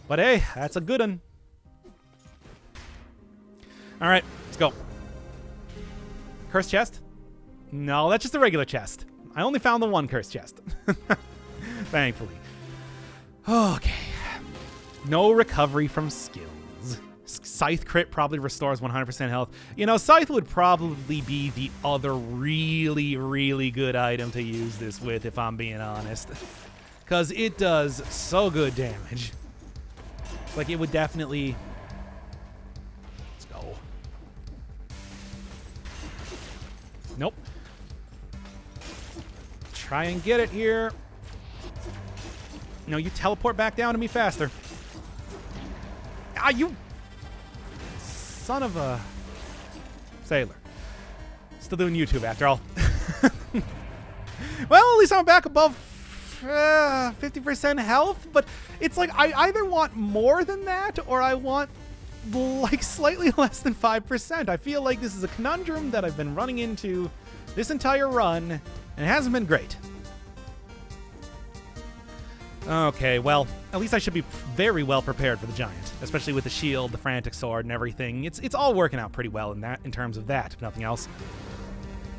But hey, that's a good one. All right, let's go. Cursed chest? No, that's just a regular chest. I only found the one cursed chest. Thankfully. Okay. No recovery from skills. Scythe crit probably restores 100% health. You know, Scythe would probably be the other really, really good item to use this with, if I'm being honest. Because it does so good damage. Like, it would definitely Try and get it here. No, you teleport back down to me faster. Ah, you son of a sailor. Still doing YouTube after all. Well, at least I'm back above 50% health, but it's like I either want more than that or I want like slightly less than 5%. I feel like this is a conundrum that I've been running into this entire run, and it hasn't been great. Okay, well, at least I should be very well prepared for the giant, especially with the shield, the Frantic Sword, and everything. It's all working out pretty well in terms of that, if nothing else.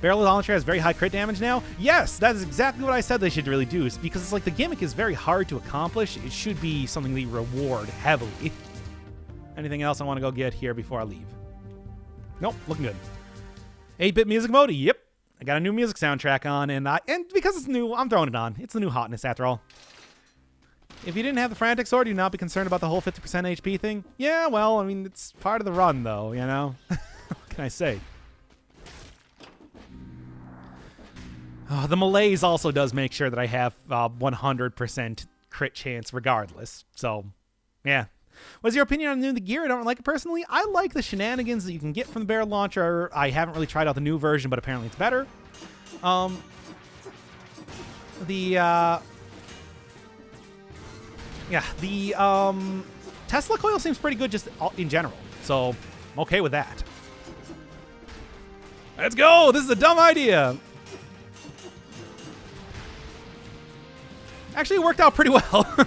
Barrel Launcher has very high crit damage now? Yes, that is exactly what I said they should really do, because it's like the gimmick is very hard to accomplish. It should be something they reward heavily. Anything else I want to go get here before I leave? Nope, looking good. 8-bit music mode? Yep. I got a new music soundtrack on, and because it's new, I'm throwing it on. It's the new hotness, after all. If you didn't have the Frantic Sword, you'd not be concerned about the whole 50% HP thing? Yeah, well, I mean, it's part of the run, though, you know? What can I say? Oh, the malaise also does make sure that I have 100% crit chance regardless. So, yeah. What's your opinion on the new gear? I don't like it personally. I like the shenanigans that you can get from the barrel launcher. I haven't really tried out the new version, but apparently it's better. The Tesla coil seems pretty good just in general. So, I'm okay with that. Let's go! This is a dumb idea! Actually, it worked out pretty well.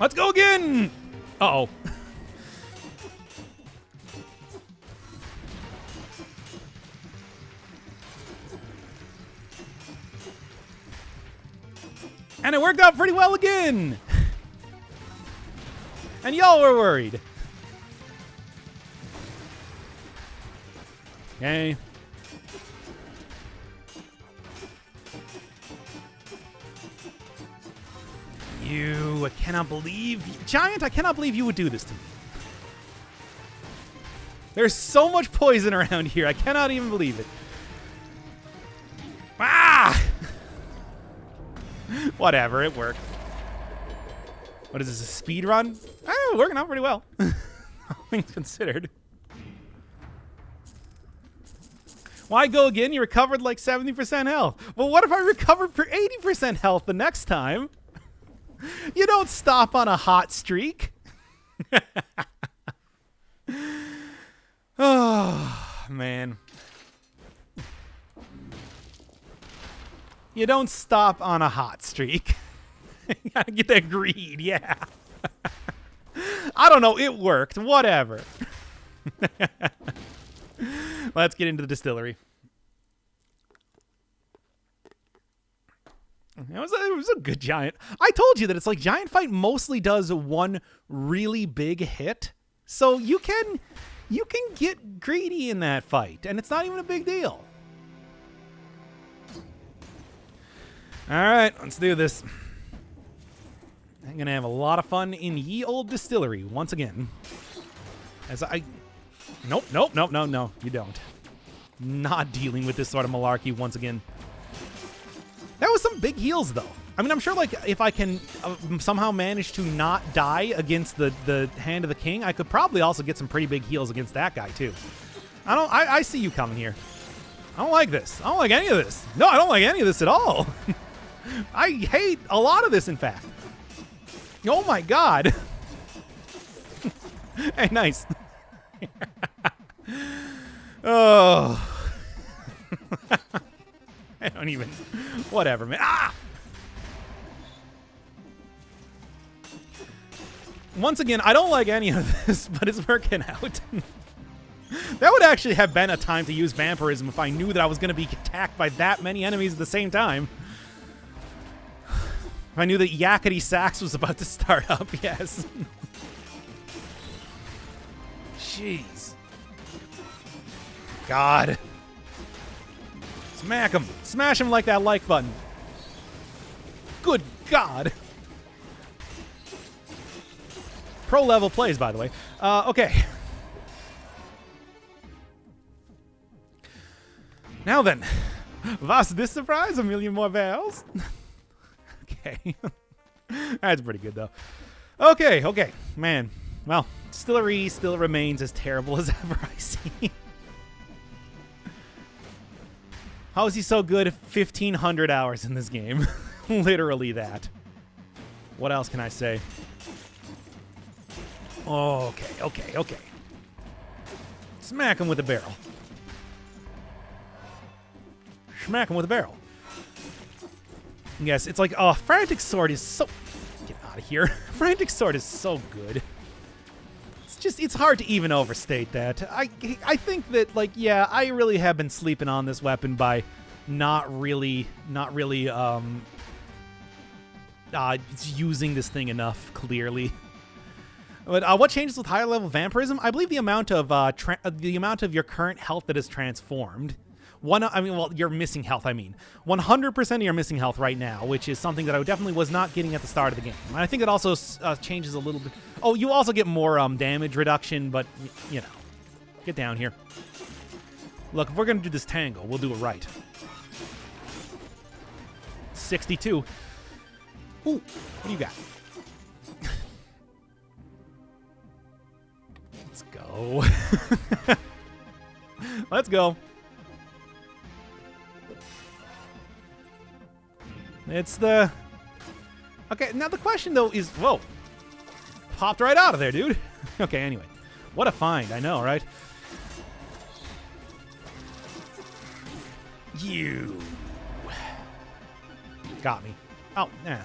Let's go again! Uh-oh. And it worked out pretty well again! And y'all were worried. Okay. I cannot believe... Giant, I cannot believe you would do this to me. There's so much poison around here. I cannot even believe it. Ah! Whatever, it worked. What is this, a speed run? Oh, working out pretty well. All things considered. Why go again? You recovered like 70% health. Well, what if I recovered for 80% health the next time? You don't stop on a hot streak. Oh, man. You don't stop on a hot streak. You gotta get that greed, yeah. I don't know, it worked. Whatever. Let's get into the distillery. It was a good giant. I told you that it's like Giant Fight mostly does one really big hit. So you can get greedy in that fight, and it's not even a big deal. All right, let's do this. I'm going to have a lot of fun in ye old distillery once again. As I... Nope, you don't. Not dealing with this sort of malarkey once again. That was some big heals, though. I mean, I'm sure, like, if I can somehow manage to not die against the Hand of the King, I could probably also get some pretty big heals against that guy, too. I see you coming here. I don't like this. I don't like any of this. No, I don't like any of this at all. I hate a lot of this, in fact. Oh, my God. Hey, nice. Oh. I don't even... Whatever, man. Ah! Once again, I don't like any of this, but it's working out. That would actually have been a time to use Vampirism if I knew that I was going to be attacked by that many enemies at the same time. If I knew that Yakety Sax was about to start up, yes. Jeez. God. Smack him. Smash him like that like button. Good God. Pro level plays, by the way. Okay. Now then. Was this surprise? A million more barrels? Okay. That's pretty good, though. Okay. Man. Well, Distillery still remains as terrible as ever, I see. How is he so good? 1,500 hours in this game. Literally that. What else can I say? Okay. Smack him with a barrel. Smack him with a barrel. Yes, it's like, oh, Frantic Sword is so... Get out of here. Frantic Sword is so good. It's hard to even overstate that. I think that, like, yeah, I really have been sleeping on this weapon by not really using this thing enough, clearly. But what changes with higher level vampirism? I believe the amount of your current health that is transformed. Your missing health, 100% of your missing health right now, which is something that I definitely was not getting at the start of the game. And I think it also changes a little bit. Oh, you also get more damage reduction, but, you know. Get down here. Look, if we're going to do this tango, we'll do it right. 62. Ooh, what do you got? Let's go. Let's go. It's the... Okay, now the question, though, is... Whoa. Popped right out of there, dude. Okay, anyway. What a find, I know, right? You. Got me. Oh, nah.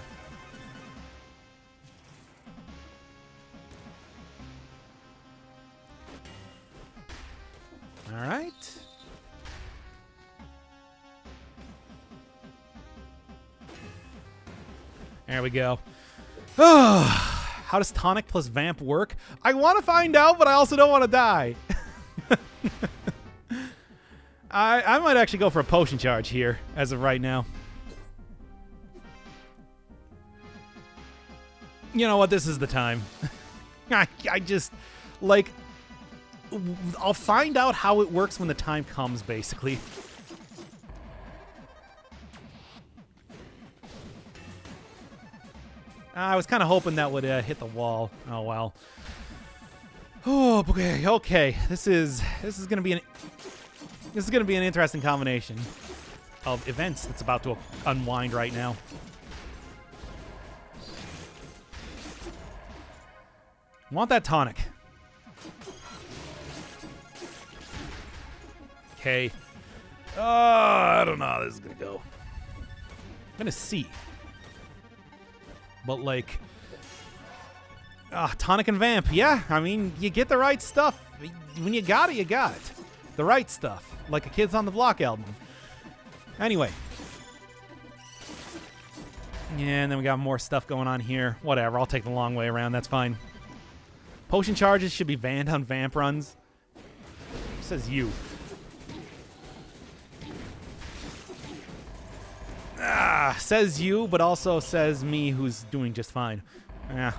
All right. There we go. How does tonic plus vamp work? I want to find out, but I also don't want to die. I might actually go for a potion charge here as of right now. You know what? This is the time. I just, like, I'll find out how it works when the time comes, basically. I was kind of hoping that would hit the wall. Oh well. Oh, okay. This is gonna be an interesting combination of events that's about to unwind right now. Want that tonic? Okay. I don't know how this is gonna go. I'm gonna see. But, like, tonic and vamp, yeah. I mean, you get the right stuff. When you got it, you got it. The right stuff. Like a Kids on the Block album. Anyway. Yeah, and then we got more stuff going on here. Whatever, I'll take the long way around. That's fine. Potion charges should be banned on vamp runs. It says you. Says you, but also says me, who's doing just fine. Yeah.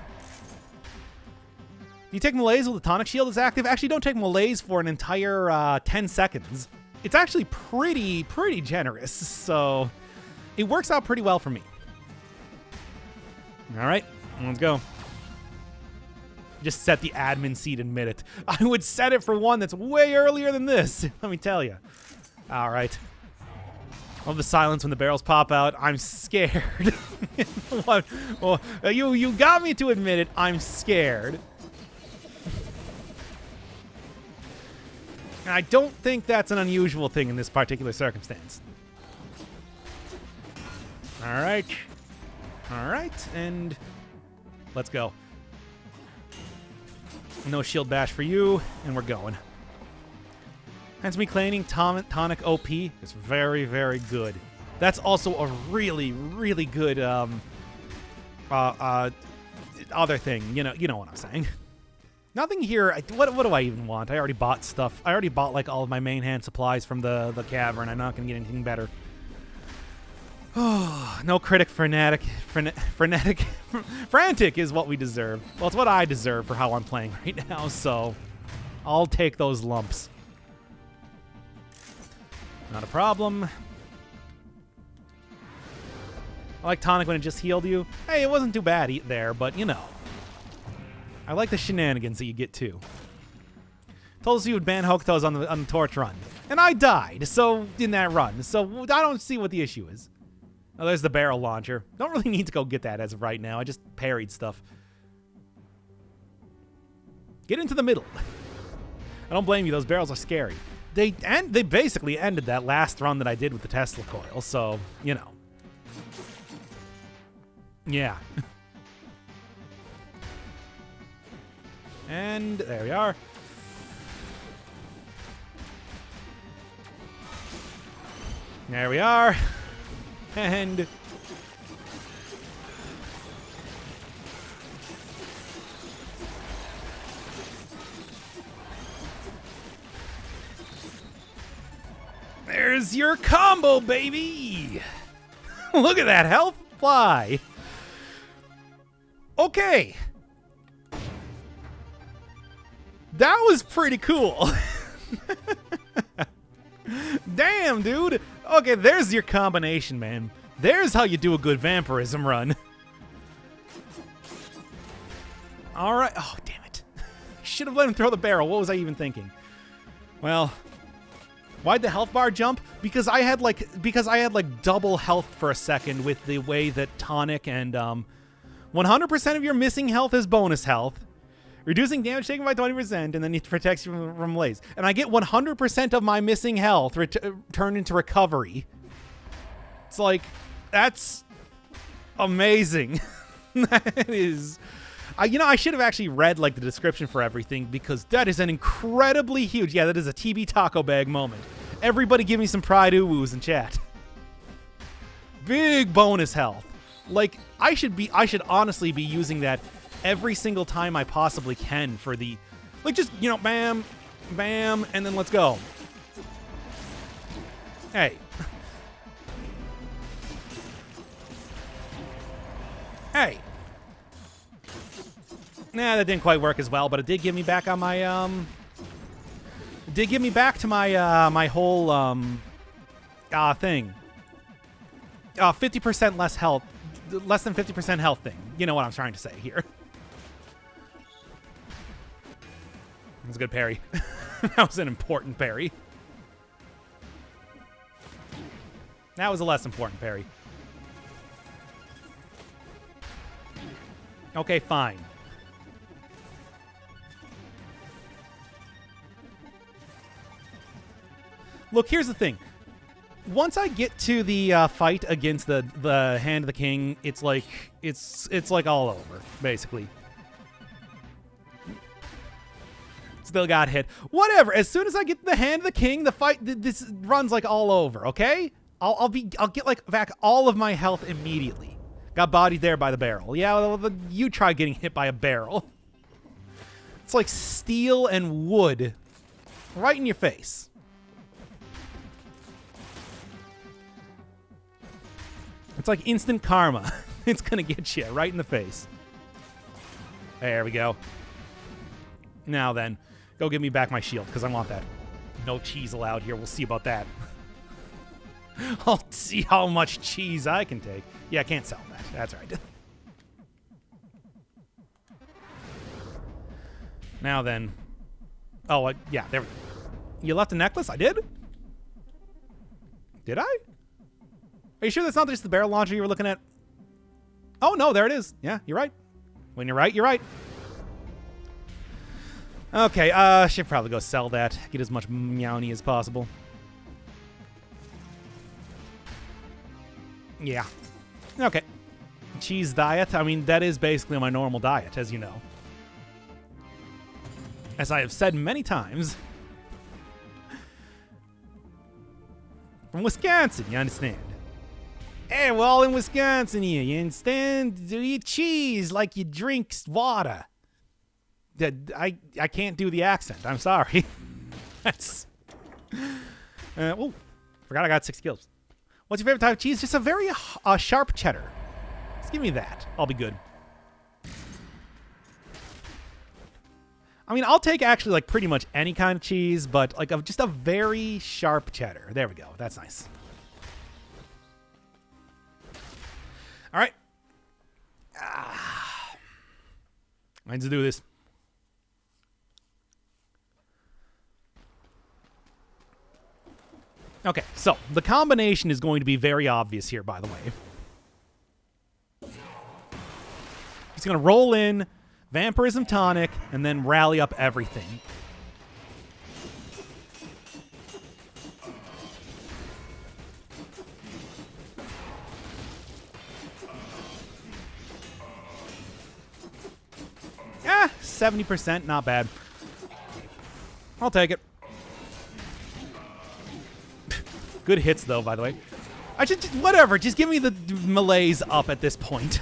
You take melees while the tonic shield is active? Actually, don't take melees for an entire 10 seconds. It's actually pretty generous, so it works out pretty well for me. All right, let's go. Just set the admin seat and admit it. I would set it for one that's way earlier than this, let me tell you. All right. Love the silence when the barrels pop out. I'm scared. What? Well, you got me to admit it. I'm scared. And I don't think that's an unusual thing in this particular circumstance. All right, and let's go. No shield bash for you, and we're going. Hence me claiming tonic OP is very, very good. That's also a really, really good other thing. You know what I'm saying. Nothing here. What do I even want? I already bought stuff. I already bought like all of my main hand supplies from the cavern. I'm not gonna get anything better. No critic frenetic. Frantic is what we deserve. Well, it's what I deserve for how I'm playing right now, so I'll take those lumps. Not a problem. I like tonic when it just healed you. Hey, it wasn't too bad there, but you know. I like the shenanigans that you get too. Told us you would ban Hokutos on the torch run. And I died, so in that run. So I don't see what the issue is. Oh, there's the barrel launcher. Don't really need to go get that as of right now. I just parried stuff. Get into the middle. I don't blame you. Those barrels are scary. They basically ended that last run that I did with the Tesla coil, so, you know. Yeah. And there we are. There we are. And there's your combo, baby. Look at that health fly. Okay. That was pretty cool. Damn, dude. Okay, there's your combination, man. There's how you do a good vampirism run. All right. Oh, damn it. Should have let him throw the barrel. What was I even thinking? Well, why'd the health bar jump? Because I had like double health for a second with the way that tonic and 100% of your missing health is bonus health. Reducing damage taken by 20%, and then it protects you from blaze. And I get 100% of my missing health turned into recovery. It's like, that's amazing. That is... you know, I should have actually read, like, the description for everything, because that is an incredibly huge... Yeah, that is a TB taco bag moment. Everybody give me some pride ooh-woos in chat. Big bonus health. Like, I should honestly be using that every single time I possibly can for the, like, just, you know, bam, bam, and then let's go. Hey. Hey. Nah, that didn't quite work as well, but it did give me back on my, it did give me back to my, my whole, thing. 50% less health, less than 50% health thing. You know what I'm trying to say here. That was a good parry. That was an important parry. That was a less important parry. Okay, fine. Look, here's the thing. Once I get to the fight against the Hand of the King, it's like all over, basically. Still got hit. Whatever. As soon as I get the Hand of the King, the fight this runs like all over. Okay, I'll get like back all of my health immediately. Got bodied there by the barrel. Yeah, well, you try getting hit by a barrel. It's like steel and wood, right in your face. It's like instant karma. It's gonna get you right in the face. There we go. Now then. Go give me back my shield, because I want that. No cheese allowed here. We'll see about that. I'll see how much cheese I can take. Yeah, I can't sell that. That's right. Now then. Oh, yeah, there we go. You left a necklace? I did? Did I? Are you sure that's not just the barrel launcher you were looking at? Oh, no, there it is. Yeah, you're right. When you're right, you're right. Okay, should probably go sell that. Get as much meowny as possible. Yeah. Okay. Cheese diet. I mean, that is basically my normal diet, as you know. As I have said many times. From Wisconsin, you understand? Hey, we're all in Wisconsin here. You understand? You eat cheese like you drink water. I can't do the accent. I'm sorry. That's... oh, forgot I got 6 kills. What's your favorite type of cheese? Just a very sharp cheddar. Just give me that. I'll be good. I mean, I'll take actually like pretty much any kind of cheese, but like just a very sharp cheddar. There we go. That's nice. All right. Let's do this. Okay, so the combination is going to be very obvious here, by the way. He's going to roll in Vampirism Tonic and then rally up everything. Yeah, 70%, not bad. I'll take it. Good hits, though, by the way. I should just, whatever, just give me the melees up at this point.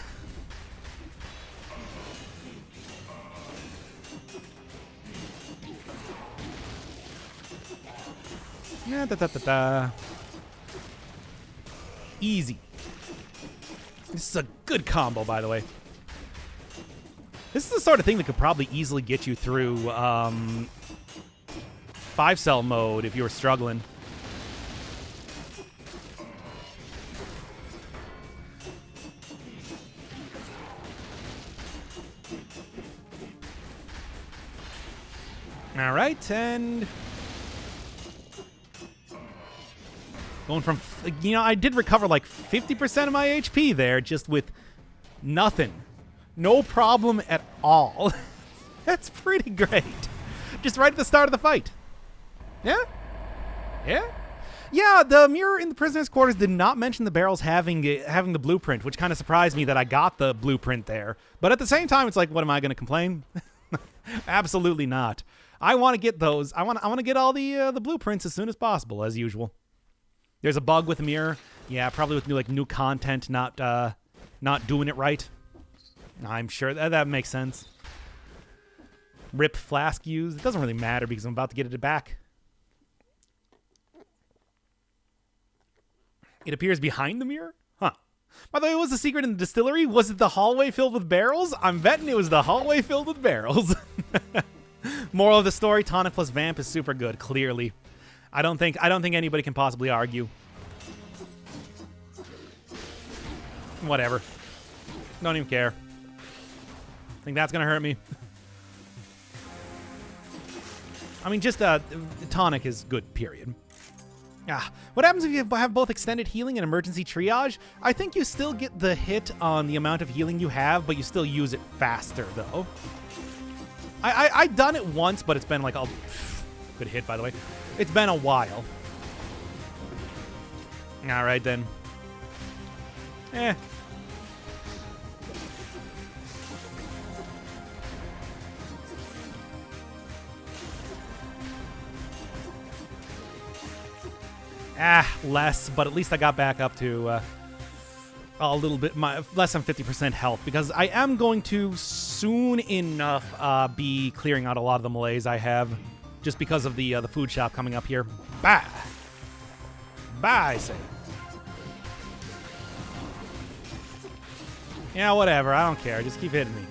Easy. This is a good combo, by the way. This is the sort of thing that could probably easily get you through 5-cell mode if you were struggling. All right, and going from, you know, I did recover like 50% of my HP there just with nothing. No problem at all. That's pretty great. Just right at the start of the fight. Yeah? Yeah? Yeah, the mirror in the prisoner's quarters did not mention the barrels having the blueprint, which kind of surprised me that I got the blueprint there. But at the same time, it's like, what am I going to complain? Absolutely not. I want to get those. I want to get all the blueprints as soon as possible, as usual. There's a bug with the mirror. Yeah, probably with new content not doing it right. I'm sure that makes sense. Rip flask used. It doesn't really matter because I'm about to get it back. It appears behind the mirror? Huh. By the way, what was the secret in the distillery? Was it the hallway filled with barrels? I'm betting it was the hallway filled with barrels. Moral of the story, tonic plus vamp is super good, clearly. I don't think anybody can possibly argue. Whatever. Don't even care. Think that's gonna hurt me. I mean, just tonic is good, period. What happens if you have both extended healing and emergency triage? I think you still get the hit on the amount of healing you have, but you still use it faster, though. I've done it once, but it's been like a good hit, by the way. It's been a while. All right, then. Less, but at least I got back up to a little bit, less than 50% health, because I am going to soon enough be clearing out a lot of the melees I have, just because of the food shop coming up here. Bye, I say. Yeah, whatever. I don't care. Just keep hitting me,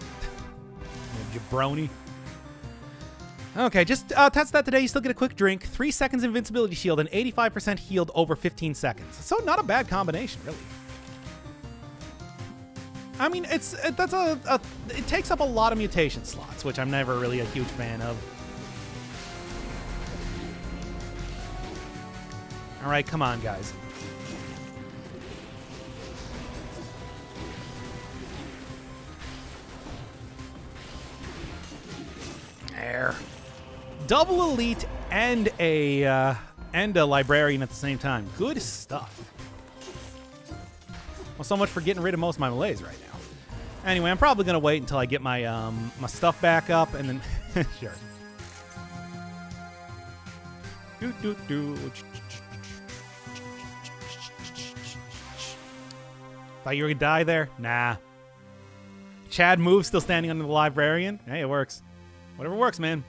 jabroni. Okay, just test that today. You still get a quick drink, 3 seconds invincibility shield, and 85% healed over 15 seconds. So not a bad combination, really. I mean, it takes up a lot of mutation slots, which I'm never really a huge fan of. All right, come on, guys. There. Double elite and a librarian at the same time. Good stuff. Well, so much for getting rid of most of my melees right now. Anyway, I'm probably gonna wait until I get my my stuff back up, and then sure. Thought you were gonna die there? Nah. Chad moves, still standing under the librarian. Hey, it works. Whatever works, man.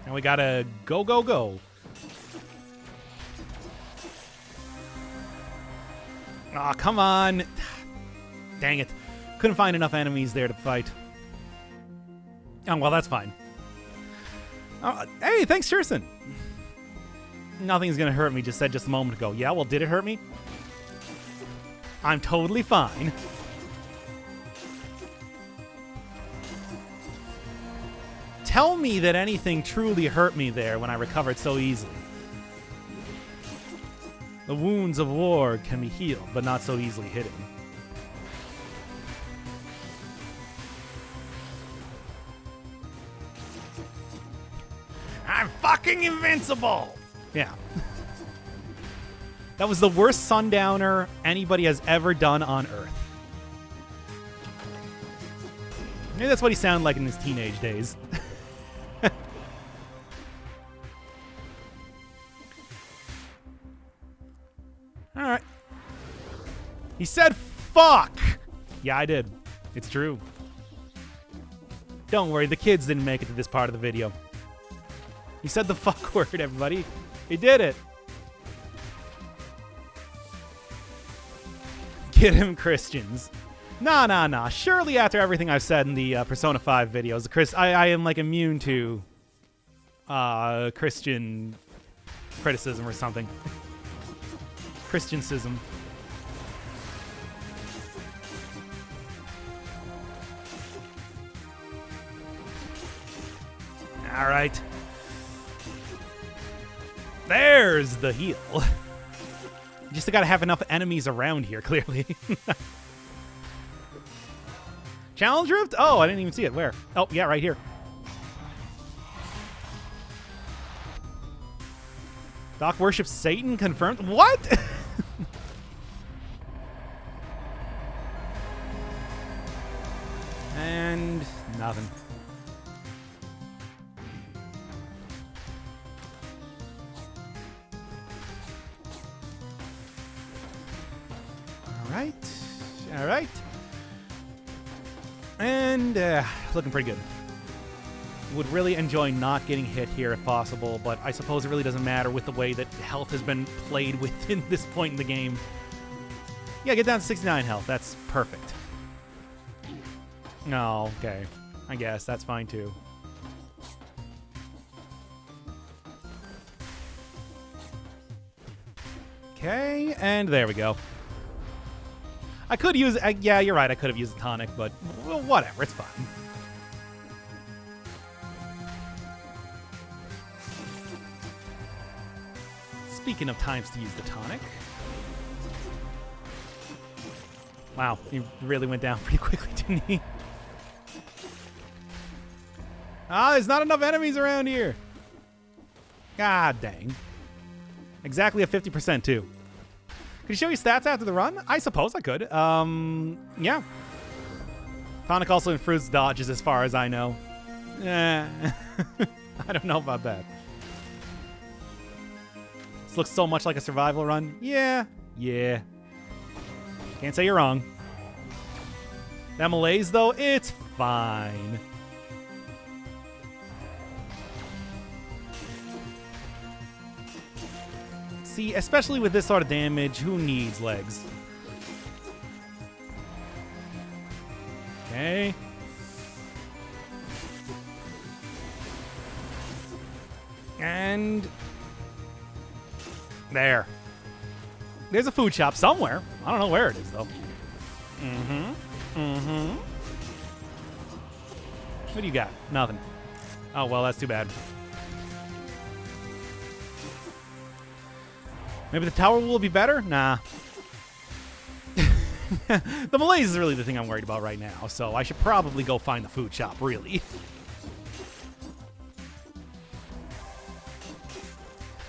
And we gotta go, go, go. Aw, come on. Dang it. Couldn't find enough enemies there to fight. Oh, well, that's fine. Hey, thanks, Sherson. Nothing's gonna hurt me, just said just a moment ago. Yeah, well, did it hurt me? I'm totally fine. Tell me that anything truly hurt me there when I recovered so easily. The wounds of war can be healed, but not so easily hidden. I'm fucking invincible! Yeah. That was the worst Sundowner anybody has ever done on Earth. Maybe that's what he sounded like in his teenage days. Alright. He said fuck! Yeah, I did. It's true. Don't worry, the kids didn't make it to this part of the video. He said the fuck word, everybody. He did it. Get him, Christians. Nah. Surely after everything I've said in the Persona 5 videos, I am like immune to Christian criticism or something. Christiancism. All right. There's the heal. You just gotta have enough enemies around here, clearly. Challenge Rift? Oh, I didn't even see it. Where? Oh, yeah, right here. Doc worships Satan confirmed? What? And nothing. All right. And looking pretty good. Would really enjoy not getting hit here if possible, but I suppose it really doesn't matter with the way that health has been played within this point in the game. Yeah, get down to 69 health. That's perfect. No, okay. I guess that's fine too. Okay, and there we go. I could use... yeah, you're right. I could have used a tonic, but well, whatever. It's fine. Speaking of times to use the tonic. Wow, he really went down pretty quickly, didn't he? Ah, there's not enough enemies around here. God dang. Exactly a 50% too. Could you show your stats after the run? I suppose I could. Yeah. Tonic also improves dodges as far as I know. I don't know about that. This looks so much like a survival run. Yeah. Can't say you're wrong. That malaise, though, it's fine. See, especially with this sort of damage, who needs legs? Okay. And there. There's a food shop somewhere. I don't know where it is, though. What do you got? Nothing. Oh, well, that's too bad. Maybe the tower will be better? Nah. The malaise is really the thing I'm worried about right now, so I should probably go find the food shop, really.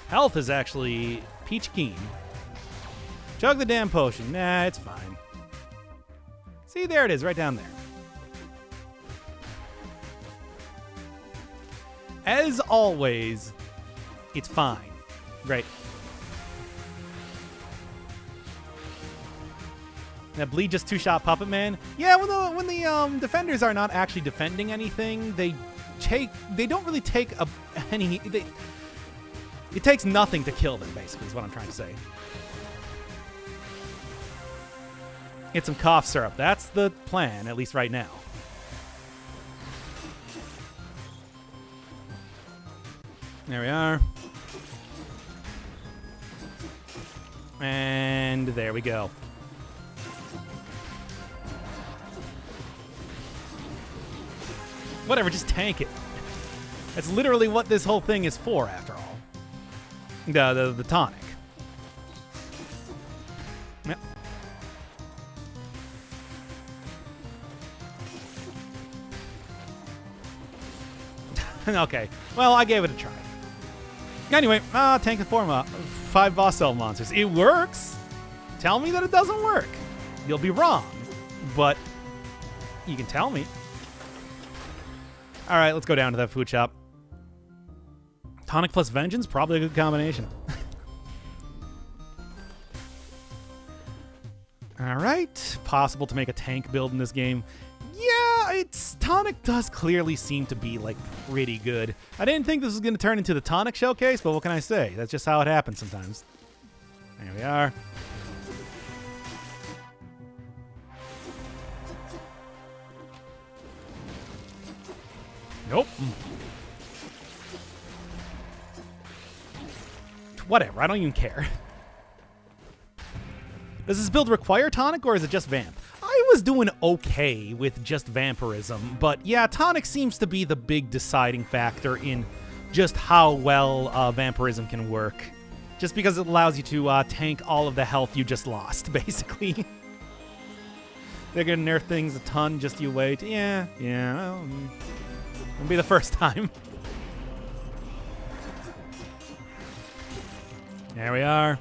Health is actually peach keen. Chug the damn potion. Nah, it's fine. See, there it is, right down there. As always, it's fine. Great. That bleed just two-shot Puppet Man. Yeah, when the defenders are not actually defending anything, they don't really take any. It takes nothing to kill them, basically, is what I'm trying to say. Get some cough syrup. That's the plan, at least right now. There we are. And there we go. Whatever, just tank it. That's literally what this whole thing is for, after all. The tonic. Yep. Okay. Well, I gave it a try. Anyway, tank the form up. 5 boss cell monsters. It works. Tell me that it doesn't work. You'll be wrong. But you can tell me. All right, let's go down to that food shop. Tonic plus Vengeance, probably a good combination. All right, possible to make a tank build in this game. Yeah, Tonic does clearly seem to be, like, pretty good. I didn't think this was going to turn into the Tonic showcase, but what can I say? That's just how it happens sometimes. There we are. Nope. Whatever, I don't even care. Does this build require Tonic, or is it just Vamp? I was doing okay with just Vampirism, but yeah, Tonic seems to be the big deciding factor in just how well Vampirism can work. Just because it allows you to tank all of the health you just lost, basically. They're gonna nerf things a ton, just you wait. Yeah, well, it'll be the first time. There we are.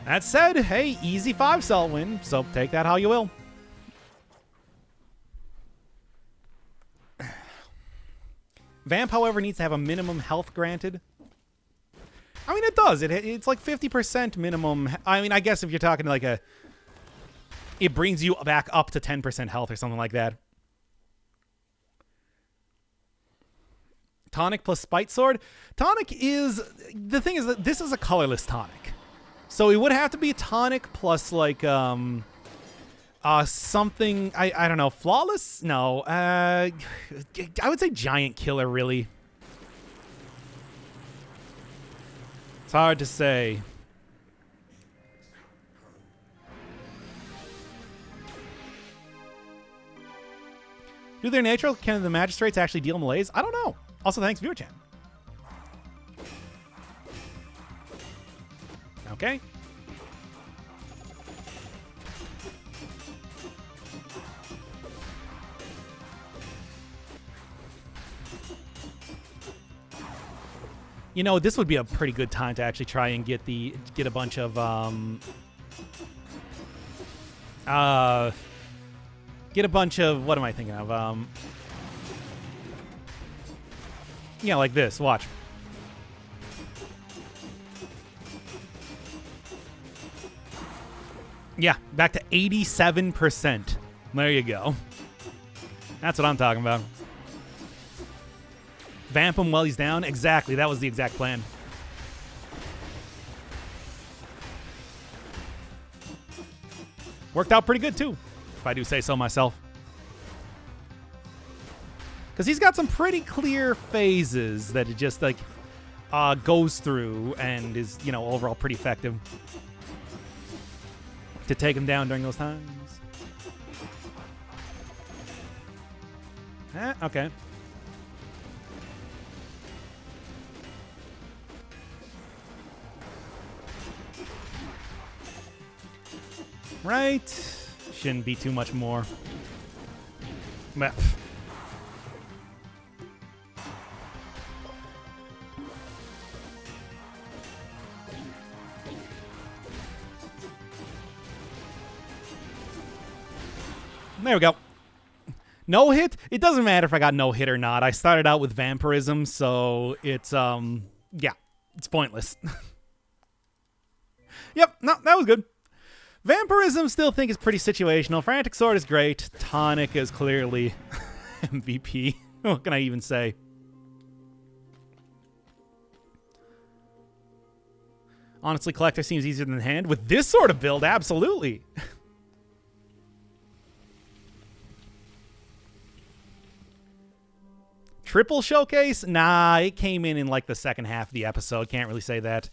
That said, hey, easy 5-cell win, so take that how you will. Vamp, however, needs to have a minimum health granted. I mean, it does. It's like 50% minimum. I mean, I guess if you're talking like it brings you back up to 10% health or something like that. Tonic plus Spite Sword. Tonic is... The thing is that this is a colorless tonic. So it would have to be tonic plus like something... I don't know. Flawless? No. I would say Giant Killer, really. It's hard to say. Do their natural? Can the magistrates actually deal malaise? I don't know. Also, thanks, viewer chat. Okay. You know, this would be a pretty good time to actually try and get a bunch of what am I thinking of? Yeah, like this. Watch. Yeah, back to 87%. There you go. That's what I'm talking about. Vamp him while he's down? Exactly. That was the exact plan. Worked out pretty good, too, if I do say so myself. Because he's got some pretty clear phases that it just, like, goes through and is, you know, overall pretty effective to take him down during those times. Okay. Right. Shouldn't be too much more. Meh. There we go. No hit? It doesn't matter if I got no hit or not. I started out with Vampirism, so it's, yeah, it's pointless. Yep, no, that was good. Vampirism still think is pretty situational. Frantic Sword is great. Tonic is clearly MVP. What can I even say? Honestly, Collector seems easier than Hand. With this sort of build, absolutely. Triple Showcase? Nah, it came in like the second half of the episode. Can't really say that.